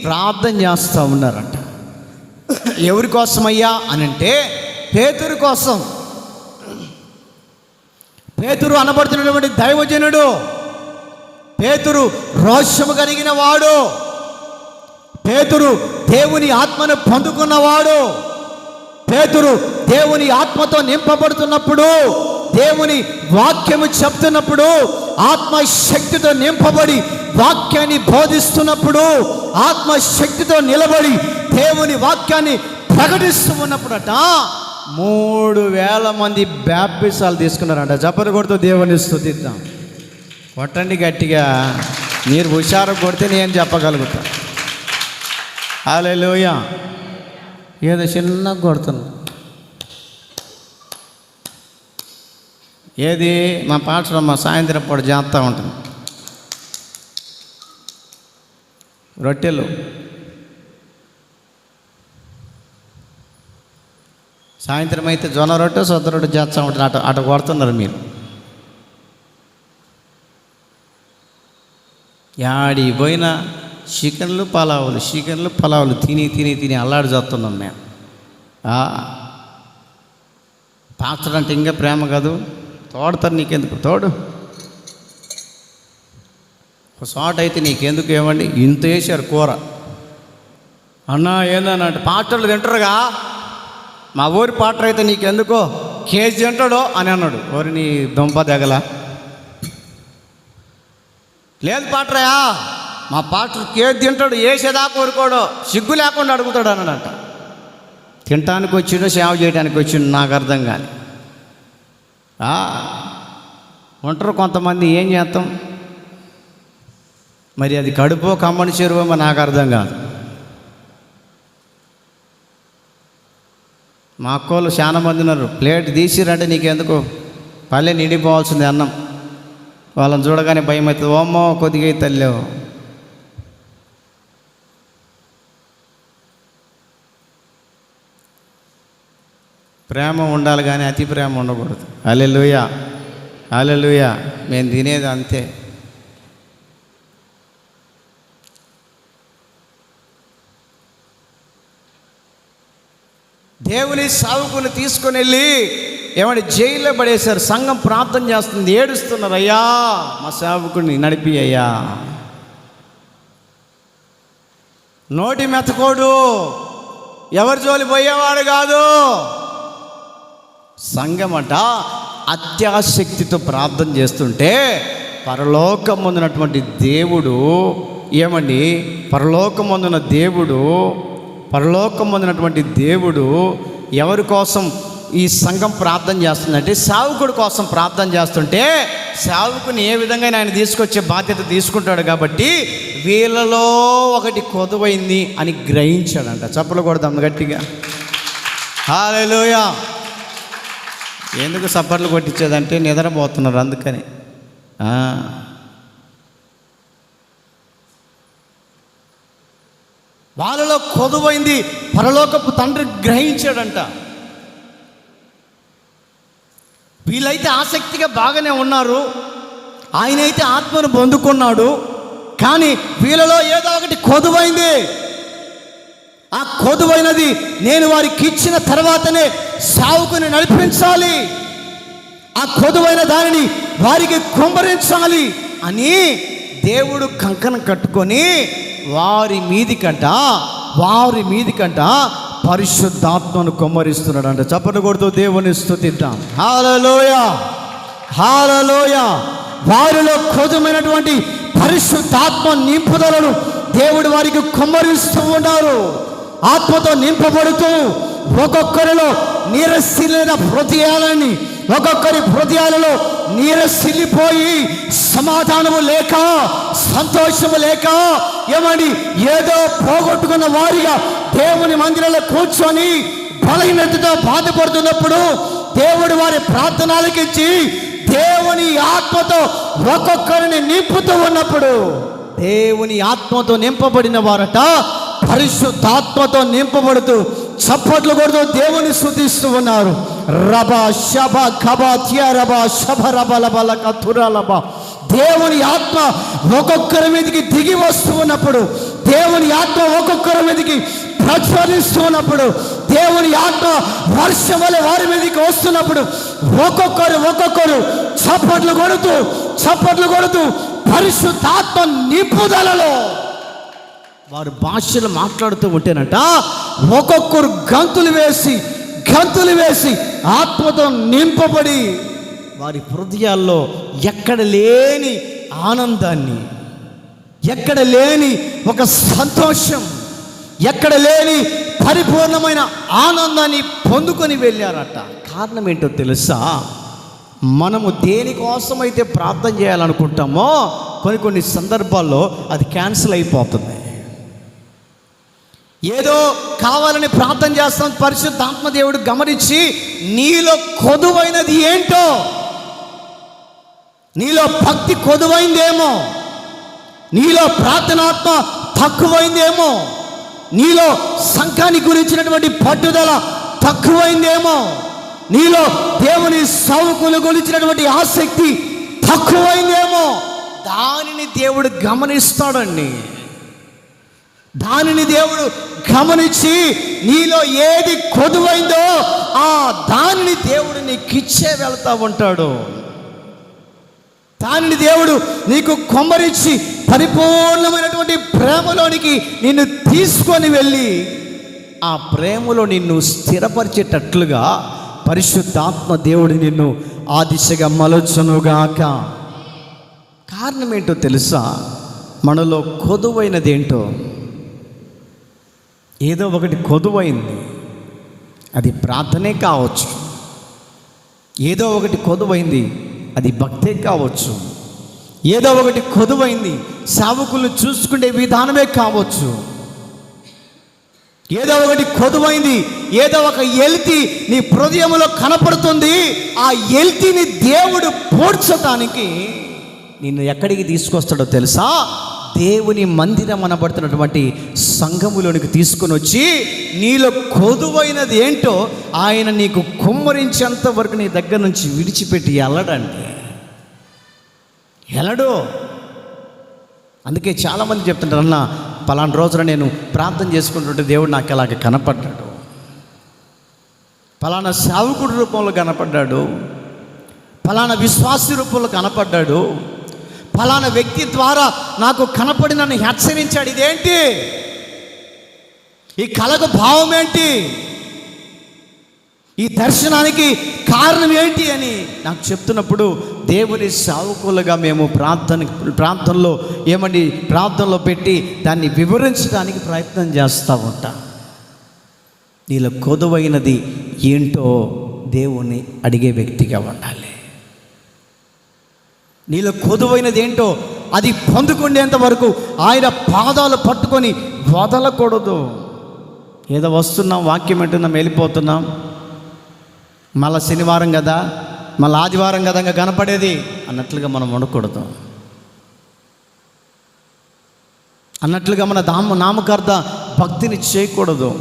ప్రార్థన చేస్తూ ఉన్నారట. ఎవరి కోసమయ్యా అనంటే, పేతురు కోసం. పేతురు అనబడుతున్నటువంటి దైవజనుడు, పేతురు రోషము కలిగిన వాడు, పేతురు దేవుని ఆత్మను పొందుకున్నవాడు, పేతురు దేవుని ఆత్మతో నింపబడుతున్నప్పుడు, దేవుని వాక్యము చెప్తున్నప్పుడు, ఆత్మశక్తితో నింపబడి వాక్యాన్ని బోధిస్తున్నప్పుడు, ఆత్మశక్తితో నిలబడి దేవుని వాక్యాన్ని ప్రకటిస్తూ ఉన్నప్పుడట 3000 మంది బాప్టిసాలు తీసుకున్నారంట. చప్పట్లు కొడుతూ దేవుని స్తుతిద్దాం. కొట్టండి గట్టిగా, మీరు హుషారు కొడితే నేను చెప్పగలుగుతా. హల్లెలూయా. ఏదో చిన్నగా కొడుతున్నా. ఏది మా పాఠశాల సాయంత్రం పూట చేస్తూ ఉంటుంది. రొట్టెలు సాయంత్రం అయితే జొన్న రొట్టె సొద్ద రొట్టె చేస్తూ ఉంటుంది. అటు కొడుతున్నారు మీరు. యాడి పోయినా చికెన్లు పలావులు తిని అల్లాడి చేస్తున్నాం మేము. పాస్టర్ అంటే ఇంకా ప్రేమ కాదు, తోడతారు నీకెందుకు తోడు, ఒక చోట అయితే నీకెందుకు ఏమండి ఇంత వేసారు కూర అన్నా ఏందన్నా అంటే పాస్టర్లు తింటారుగా, మా ఊరి పాస్టర్ అయితే నీకెందుకో కేజీ తింటాడో అని అన్నాడు. ఊరి నీ దుంప దగల లేదు పాస్టరయా, మా పాస్టర్ కేజీ తింటాడు, వేసేదా కోరుకోడు, సిగ్గు లేకుండా అడుగుతాడు అన్నాడంట. తినటానికి వచ్చిండో సేవ చేయడానికి వచ్చిండు నాకు అర్థం కానీ. ఉంటారు కొంతమంది, ఏం చేస్తాం మరి, అది కడుపో కమ్మని చెరువో నాకు అర్థం కాదు. మా అక్కోళ్ళు చాలా మంది ఉన్నారు, ప్లేట్ తీసిరంటే నీకెందుకు పల్లె నిండిపోవాల్సింది అన్నం, వాళ్ళని చూడగానే భయం అవుతుంది, ఓమ్మో కొద్దిగా తల్లేవు. ప్రేమ ఉండాలి కానీ అతి ప్రేమ ఉండకూడదు. హల్లెలూయా హల్లెలూయా. మేము తినేది అంతే. దేవుని సావుకుని తీసుకొని వెళ్ళి ఏమంటే జైల్లో పడేశారు. సంఘం ప్రార్థన చేస్తుంది, ఏడుస్తున్నారు, అయ్యా మా సేవకుడిని నడిపి అయ్యా. నోటి మెతకోడు, ఎవరి జోలి పోయేవాడు కాదు. సంఘమట అత్యాశక్తితో ప్రార్థన చేస్తుంటే పరలోకమందున్నటువంటి దేవుడు ఏమండి, పరలోకమందున్నటువంటి దేవుడు ఎవరి కోసం ఈ సంఘం ప్రార్థన చేస్తుందంటే సేవకుడి కోసం ప్రార్థన చేస్తుంటే సేవకుని ఏ విధంగా ఆయన తీసుకొచ్చే బాధ్యత తీసుకుంటాడు కాబట్టి వీళ్ళలో ఒకటి కొదువైంది అని గ్రహించాడంట. చప్పలు కొడదాం గట్టిగా. హల్లెలూయా. ఎందుకు సప్పట్లు కొట్టించేదంటే నిద్రపోతున్నారు అందుకని. వాళ్ళలో కొదువైంది పరలోకపు తండ్రి గ్రహించాడంట. వీళ్ళైతే ఆసక్తిగా బాగానే ఉన్నారు, ఆయనైతే ఆత్మను పొందుకున్నాడు, కానీ వీళ్ళలో ఏదో ఒకటి కొదువైంది. ఆ కొదువైనది నేను వారికి ఇచ్చిన తర్వాతనే సావుకుని నడిపించాలి, ఆ కొదువైన దానిని వారికి కుమ్మరించాలి అని దేవుడు కంకణం కట్టుకొని వారి మీదికంట పరిశుద్ధాత్మను కుమ్మరిస్తున్నాడు అంట. చప్పట్లు కొడుతూ దేవుని స్తుతిద్దాం. హల్లెలూయా హల్లెలూయా. వారిలో కొదువైనటువంటి పరిశుద్ధాత్మ నింపుదలను దేవుడు వారికి కుమ్మరిస్తూ ఉన్నారు. ఆత్మతో నింపబడుతూ ఒక్కొక్కరిలో నీరసిల్లిన హృదయాలని, ఒక్కొక్కరి హృదయాలలో నీరసిల్లిపోయి సమాధానము లేక, సంతోషము లేక, ఏమని ఏదో పోగొట్టుకున్న వారిగా దేవుని మందిరంలో కూర్చొని బలహీనతతో బాధపడుతున్నప్పుడు దేవుడు వారి ప్రార్థనలకిచ్చి దేవుని ఆత్మతో ఒక్కొక్కరిని నింపుతూ ఉన్నప్పుడు, దేవుని ఆత్మతో నింపబడిన వారట పరిశుద్ధాత్మతో నింపబడుతూ చప్పట్లు కొడుతూ దేవుని స్తుతిస్తూ ఉన్నారు. రబా శబ ఖబా థియా రబా శబ రబ లబ లక తురా లబ. దేవుని ఆత్మ ఒక్కొక్కరి మీదకి దిగి వస్తూ ఉన్నప్పుడు, దేవుని ఆత్మ ఒక్కొక్కరి మీదకి ప్రజ్వలిస్తూ ఉన్నప్పుడు, దేవుని ఆత్మ వర్షం వల్ల వారి మీదకి వస్తున్నప్పుడు ఒక్కొక్కరు చప్పట్లు కొడుతూ పరిశుద్ధాత్మ నింపుదలలో వారు భాషలు మాట్లాడుతూ ఉంటేనట ఒక్కొక్కరు గంతులు వేసి ఆత్మతో నింపబడి వారి హృదయాల్లో ఎక్కడ లేని ఆనందాన్ని, ఎక్కడ లేని ఒక సంతోషం, ఎక్కడ లేని పరిపూర్ణమైన ఆనందాన్ని పొందుకొని వెళ్ళారట. కారణం ఏంటో తెలుసా? మనము దేనికోసమైతే ప్రార్థన చేయాలనుకుంటామో కొన్ని సందర్భాల్లో అది క్యాన్సిల్ అయిపోతుంది. ఏదో కావాలని ప్రార్థన చేస్తాం, పరిశుద్ధాత్మ దేవుడు గమనించి నీలో కొదువైనది ఏంటో, నీలో భక్తి కొదువైందేమో, నీలో ప్రార్థనాత్మ తక్కువైందేమో, నీలో సంఘాన్ని గురించినటువంటి పట్టుదల తక్కువైందేమో, నీలో దేవుని సౌకులు గురించినటువంటి ఆసక్తి తక్కువైందేమో, దానిని దేవుడు గమనిస్తాడండి. దానిని దేవుడు గమనించి నీలో ఏది కొదువైందో దానిని దేవుడు నీకు ఇచ్చే వెళ్తా ఉంటాడు. దానిని దేవుడు నీకు కొమ్మరించి పరిపూర్ణమైనటువంటి ప్రేమలోనికి నిన్ను తీసుకొని వెళ్ళి ఆ ప్రేమలో నిన్ను స్థిరపరిచేటట్లుగా పరిశుద్ధాత్మ దేవుడు నిన్ను ఆ దిశగా మలచునుగాక. కారణం ఏంటో తెలుసా? మనలో కొదువైనది ఏంటో, ఏదో ఒకటి కొదువైంది. అది ప్రార్థనే కావచ్చు, ఏదో ఒకటి కొదువైంది, అది భక్తే కావచ్చు, ఏదో ఒకటి కొదువైంది సేవకులను చూసుకునే విధానమే కావచ్చు, ఏదో ఒకటి కొదువైంది, ఏదో ఒక ఎల్తి నీ హృదయంలో కనపడుతుంది. ఆ ఎల్తిని దేవుడు పోడ్చడానికి నిన్ను ఎక్కడికి తీసుకొస్తాడో తెలుసా? దేవుని మందిరం అనబడుతున్నటువంటి సంఘములోనికి తీసుకొని వచ్చి నీలో కొదువైనది ఏంటో ఆయన నీకు కుమ్మరించేంత వరకు నీ దగ్గర నుంచి విడిచిపెట్టి వెళ్ళడండి, వెళ్ళడు. అందుకే చాలామంది చెప్తుంటారు, అన్న పలానా రోజున నేను ప్రార్థన చేసుకుంటుంటే దేవుడు నాకు అలాగే కనపడ్డాడు, పలానా సేవకుడి రూపంలో కనపడ్డాడు, పలానా విశ్వాసి రూపంలో కనపడ్డాడు, ఫలానా వ్యక్తి ద్వారా నాకు కనపడి నన్ను హెచ్చరించాడు. ఇదేంటి? ఈ కళకు భావం ఏంటి? ఈ దర్శనానికి కారణం ఏంటి అని నాకు చెప్తున్నప్పుడు దేవుని సేవకులుగా మేము ప్రార్థనలో ప్రార్థనలో పెట్టి దాన్ని వివరించడానికి ప్రయత్నం చేస్తూ ఉంటాం. నీలో కొదువైనది ఏంటో దేవుని అడిగే వ్యక్తిగా ఉండాలి. నీలో కొదువైనది ఏంటో అది పొందుకునేంత వరకు ఆయన పాదాలు పట్టుకొని వదలకూడదు. ఏదో వస్తున్నాం, వాక్యం వింటున్నాం, వెళ్ళిపోతున్నాం, మళ్ళీ శనివారం కదా, మళ్ళీ ఆదివారం కదా ఇంకా కనపడేది అన్నట్లుగా మనం ఉండకూడదు. అన్నట్లుగా మన నామకార్థ భక్తిని చేయకూడదు.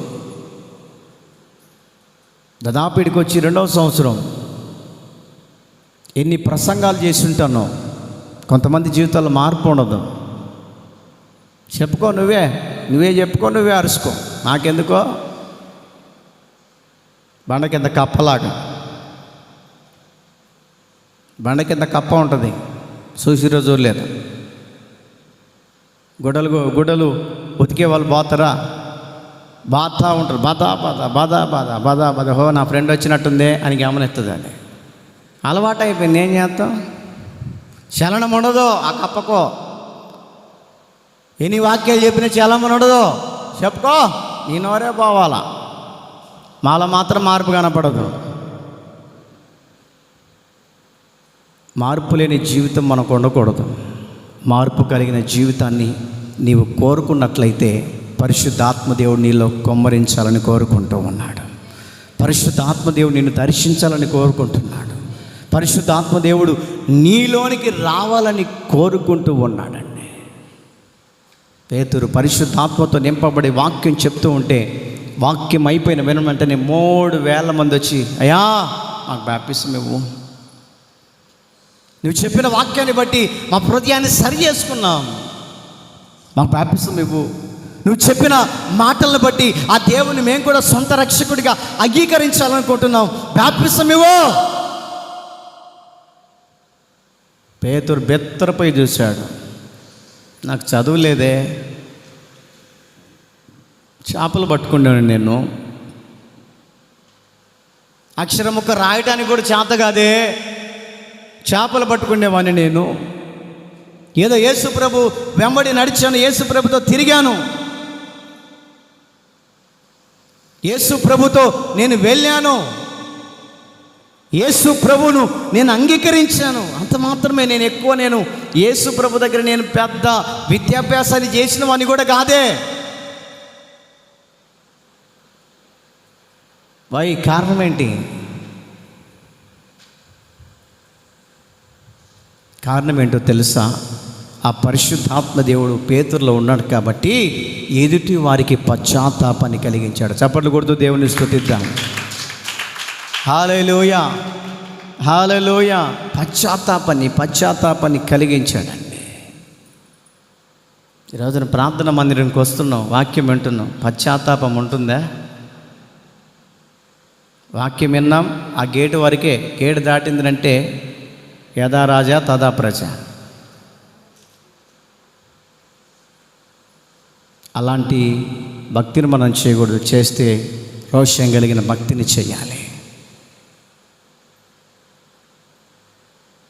దాదాపు ఇక్కడికి వచ్చి 2వ సంవత్సరం ఎన్ని ప్రసంగాలు చేసి ఉంటానో. కొంతమంది జీవితాల్లో మార్పు ఉండదు. చెప్పుకో, నువ్వే చెప్పుకో, నువ్వే అరుచుకో, నాకెందుకో. బండ కింద కప్పలాగా, బండ కింద కప్ప ఉంటుంది, చూసి రోజు లేదు. గుడ్డలు ఉతికే వాళ్ళు పోతారా? బాధా ఉంటారు, బాధ హో నా ఫ్రెండ్ వచ్చినట్టుందే అని గమనిస్తుంది. అది అలవాటు అయిపోయింది. ఏం చేస్తాం? చలనం ఉండదు ఆ కప్పకో. ఎన్ని వాక్యాలు చెప్పినా చలనం ఉండదు. చెప్పుకో, నీ నోరే పోవాలా. మాలో మాత్రం మార్పు కనపడదు. మార్పు లేని జీవితం మనకు ఉండకూడదు. మార్పు కలిగిన జీవితాన్ని నీవు కోరుకున్నట్లయితే పరిశుద్ధాత్మదేవుడు నీలో కొమ్మరించాలని కోరుకుంటూ ఉన్నాడు. పరిశుద్ధాత్మదేవుడు నిన్ను దర్శించాలని కోరుకుంటున్నాడు. పరిశుద్ధాత్మదేవుడు నీలోనికి రావాలని కోరుకుంటూ ఉన్నాడండి. పేతురు పరిశుద్ధాత్మతో నింపబడి వాక్యం చెప్తూ ఉంటే, వాక్యం అయిపోయిన వెంటనే 3,000 మంది వచ్చి, అయ్యా మాకు బాప్టిజం ఇవ్వు, నువ్వు చెప్పిన వాక్యాన్ని బట్టి మా హృదయాన్ని సరి చేసుకున్నాం, మాకు బాప్టిజం ఇవ్వు, నువ్వు చెప్పిన మాటలను బట్టి ఆ దేవుని మేము కూడా సొంత రక్షకుడిగా అంగీకరించాలనుకుంటున్నాం, బాప్టిజం ఇవ్వు. పేతురు బెత్తరపై చూశాడు. నాకు చదువు లేదే, చేపలు పట్టుకున్నాను నేను, అక్షరం ముక్క రాయడానికి కూడా చేత కాదే, చేపలు పట్టుకునేవాడిని నేను. ఏదో యేసు ప్రభు వెంబడి నడిచాను, యేసు ప్రభుతో తిరిగాను, యేసు ప్రభుతో నేను వెళ్ళాను, యేసు ప్రభువును నేను అంగీకరించాను. అంత మాత్రమే. నేను యేసు ప్రభు దగ్గర నేను పెద్ద విద్యాభ్యాసాన్ని చేసిన వాడిని కూడా కాదే. కారణం ఏంటి? కారణం ఏంటో తెలుసా? ఆ పరిశుద్ధాత్మ దేవుడు పేతురులో ఉన్నాడు కాబట్టి ఎదుటి వారికి పశ్చాత్తాపాన్ని కలిగించాడు. చప్పట్లు కొడుతూ దేవుని స్తుతిద్దాం. హల్లెలూయా, హల్లెలూయా. పశ్చాత్తాపాన్ని కలిగించాడండి. ఈరోజున ప్రార్థన మందిరానికి వస్తున్నాం, వాక్యం వింటున్నాం, పశ్చాత్తాపం ఉంటుందా? వాక్యం విన్నాం, ఆ గేటు వరకే. గేటు దాటిందంటే యథా రాజా తదా ప్రజ. అలాంటి భక్తిని మనం చేయకూడదు. చేస్తే రోషం కలిగిన భక్తిని చేయాలి.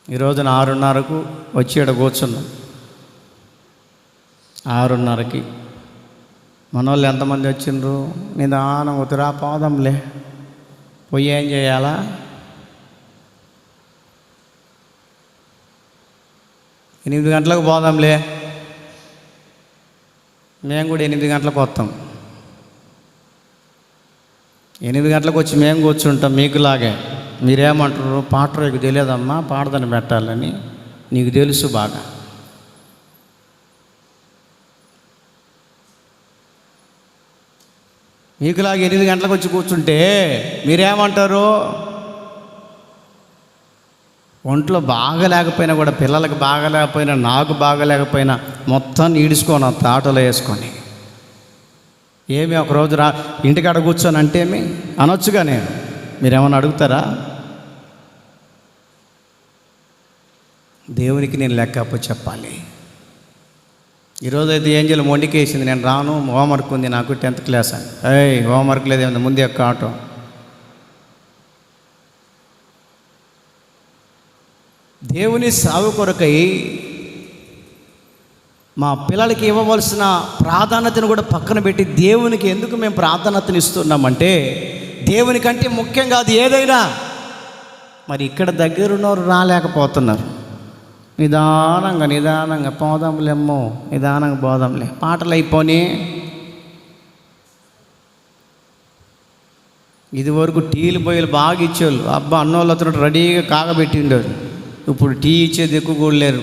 ఈరోజున 6:30కు వచ్చి ఇక్కడ కూర్చున్నాం. 6:30కి మన వాళ్ళు ఎంతమంది వచ్చిండ్రు? నిదానం ఉతిరా పోదాంలే, పోయి ఏం చేయాలా? ఎనిమిది గంటలకు పోదాంలే. మేము కూడా 8 గంటలకు వస్తాం. 8 గంటలకు వచ్చి మేము కూర్చుంటాం మీకులాగే. మీరేమంటారు? పాటకు తెలియదమ్మా, పాటదని పెట్టాలని. నీకు తెలుసు బాగా. మీకులాగా 8 గంటలకు వచ్చి కూర్చుంటే మీరేమంటారు? ఒంట్లో బాగా లేకపోయినా కూడా, పిల్లలకు బాగా లేకపోయినా, నాకు బాగా లేకపోయినా మొత్తాన్ని ఈడుచుకొని వస్తా ఆటోలో వేసుకొని. ఏమి ఒకరోజు ఇంటికాడ కూర్చొని అంటే ఏమి అనొచ్చుగా. నేను మీరేమన్నా అడుగుతారా? దేవునికి నేను లెక్క చెప్పాలి. ఈరోజు అయితే ఏం చేయాలి? మొండికేసింది, నేను రాను, హోంవర్క్ ఉంది నాకు, 10th క్లాస్ అని. హోంవర్క్ లేదేమో, ముందు యొక్క ఆటో. దేవుని సాగు కొరకై మా పిల్లలకి ఇవ్వవలసిన ప్రాధాన్యతను కూడా పక్కన పెట్టి దేవునికి ఎందుకు మేము ప్రాధాన్యతను ఇస్తున్నామంటే, దేవుని కంటే ముఖ్యం కాదు ఏదైనా. మరి ఇక్కడ దగ్గరున్నవారు రాలేకపోతున్నారు. నిదానంగా పోదాంలేమ్మో, నిదానంగా పోదాంలే, పాటలు అయిపోని. ఇదివరకు టీలు బొయ్యలు బాగా ఇచ్చేవాళ్ళు. అబ్బా, అన్నోళ్ళతో రెడీగా కాగబెట్టి ఉండేవారు. ఇప్పుడు టీ ఇచ్చేది ఎక్కువ కూడా లేరు.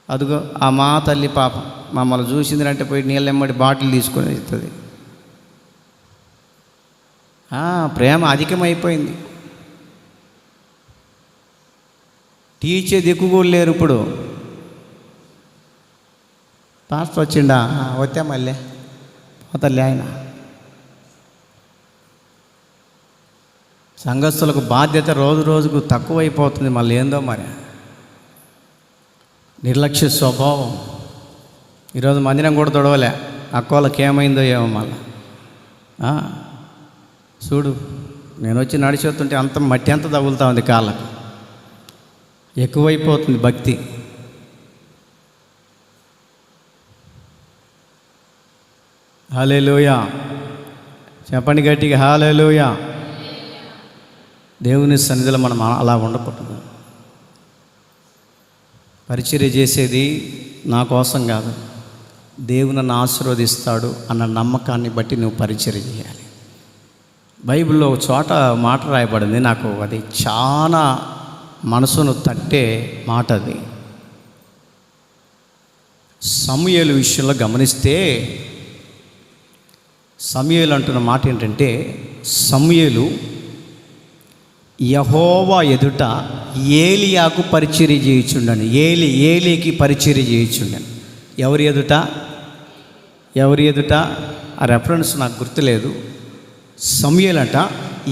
అదిగో ఆ మా తల్లి పాప మమ్మల్ని చూసిందంటే పోయి నీళ్ళెమ్మడి బాటిల్ తీసుకొని ఇస్తుంది. ప్రేమ అధికమైపోయింది. టీ ఇచ్చేది ఎక్కువ కూడా లేరు ఇప్పుడు. పాస్టర్ వచ్చిండా? వచ్చా మళ్ళీ పోతలే ఆయన. సంఘస్థులకు బాధ్యత రోజు రోజుకు తక్కువైపోతుంది. మళ్ళీ ఏందో మరి నిర్లక్ష్య స్వభావం. ఈరోజు మందిరం కూడా తొడవలే. అక్కోళ్ళకి ఏమైందో ఏమో మళ్ళీ. చూడు, నేను వచ్చి నడిచొస్తుంటే అంత మట్టి అంత తగులుతూ ఉంది కాళ్ళకు. ఎక్కువైపోతుంది భక్తి. హల్లెలూయా చెప్పండి గట్టిగా, హల్లెలూయా. దేవుని సన్నిధిలో మనం అలా ఉండకూడదు. పరిచర్య చేసేది నా కోసం కాదు, దేవుని నన్ను ఆశీర్వదిస్తాడు అన్న నమ్మకాన్ని బట్టి నువ్వు పరిచర్య చేయాలి. బైబిల్లో ఒక చోట మాట రాయబడింది, నాకు అది చాలా మనసును తట్టే మాట. అది సమూయేలు విషయంలో గమనిస్తే, సమూయేలు అంటున్న మాట ఏంటంటే, సమూయేలు యెహోవా ఎదుట ఏలియాకు పరిచర్య చేయుచుండను. ఏలీకి పరిచర్య చేయుచుండను. ఎవరి ఎదుట ఆ రెఫరెన్స్ నాకు గుర్తులేదు. సమూయేలు అంట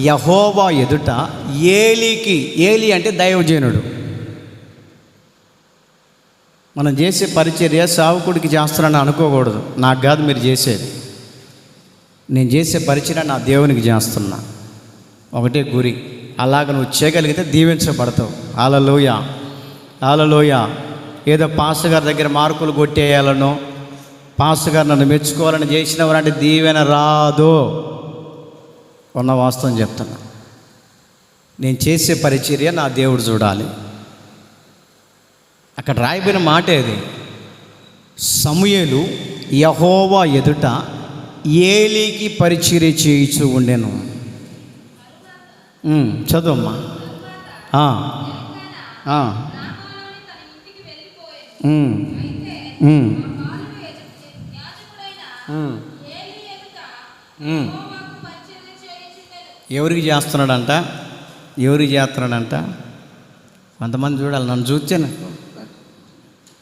యెహోవా ఎదుట ఏలీకి. ఏలీ అంటే దైవజనుడు. మనం చేసే పరిచర్య సావుకుడికి చేస్తున్నానని అనుకోకూడదు. నాకు కాదు మీరు చేసేది. నేను చేసే పరిచర్య నా దేవునికి చేస్తున్నా. ఒకటే గురి. అలాగ నువ్వు చేయగలిగితే దీవించబడతావు. హల్లెలూయా. ఏదో పాస్టర్ గారి దగ్గర మార్కులు కొట్టేయాలనో, పాస్టర్ గారు నన్ను మెచ్చుకోవాలని చేసినవారంటే దీవెన రాదు. ఉన్న వాస్తవం చెప్తున్నా. నేను చేసే పరిచర్య నా దేవుడు చూడాలి. అక్కడ రాయబడిన మాట ఏది? సమూయేలు యెహోవా ఎదుట ఏలీకి పరిచర్య చేయుచు ఉండెను. చదువమ్మా. ఎవరికి చేస్తున్నాడంట? కొంతమంది చూడాలి, నన్ను చూచాను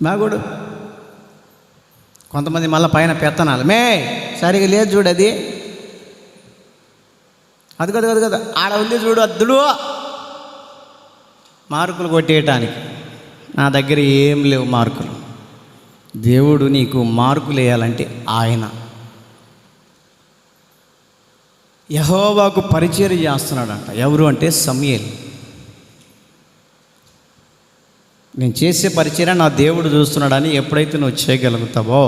బాగుడు. కొంతమంది మళ్ళీ పైన పెత్తనాలు, మే సరిగా లేదు చూడది. అది కదా ఆడ ఉంది చూడు అద్దుడు మార్కులు కొట్టేయటానికి. నా దగ్గర ఏం లేవు మార్కులు. దేవుడు నీకు మార్కులు వేయాలంటే ఆయన యెహోవాకు పరిచర్య చేస్తున్నాడంట. ఎవరు అంటే సమూయేలు. నేను చేసే పరిచర్య నా దేవుడు చూస్తున్నాడని ఎప్పుడైతే నువ్వు చేయగలుగుతావో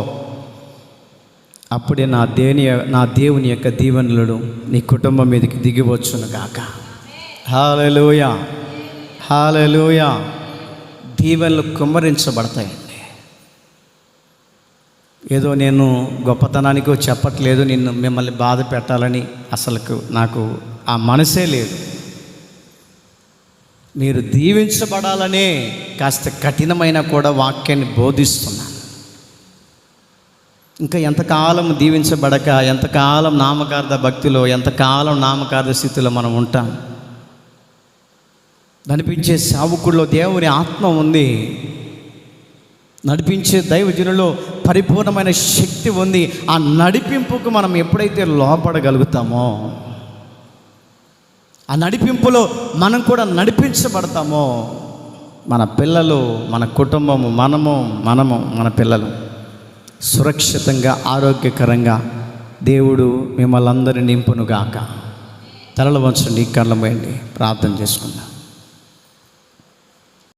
అప్పుడే నా దేవుని యొక్క దీవెనలు నీ కుటుంబం మీదకి దిగివచ్చును గాక. హల్లెలూయా, హల్లెలూయా. దీవెనలు కుమ్మరించబడతాయండి. ఏదో నేను గొప్పతనానికి చెప్పట్లేదు, మిమ్మల్ని బాధ పెట్టాలని అసలు నాకు ఆ మనసే లేదు. మీరు దీవించబడాలనే కాస్త కఠినమైన కూడా వాక్యాన్ని బోధిస్తున్నాను. ఇంకా ఎంతకాలం దీవించబడక, ఎంతకాలం నామకార్థ భక్తిలో, ఎంతకాలం నామకార్థ స్థితిలో మనం ఉంటాం. నడిపించే సేవకుల్లో దేవుని ఆత్మ ఉంది, నడిపించే దైవజనులో పరిపూర్ణమైన శక్తి ఉంది. ఆ నడిపింపుకు మనం ఎప్పుడైతే లోపడగలుగుతామో, ఆ నడిపింపులో మనం కూడా నడిపించబడతామో, మన పిల్లలు, మన కుటుంబము, మనము మన పిల్లలు సురక్షితంగా, ఆరోగ్యకరంగా దేవుడు మిమ్మల్ని అందరినీ నింపునుగాక. తలలు వంచండి, కళ్ళ పోయండి, ప్రార్థన చేసుకుందాం.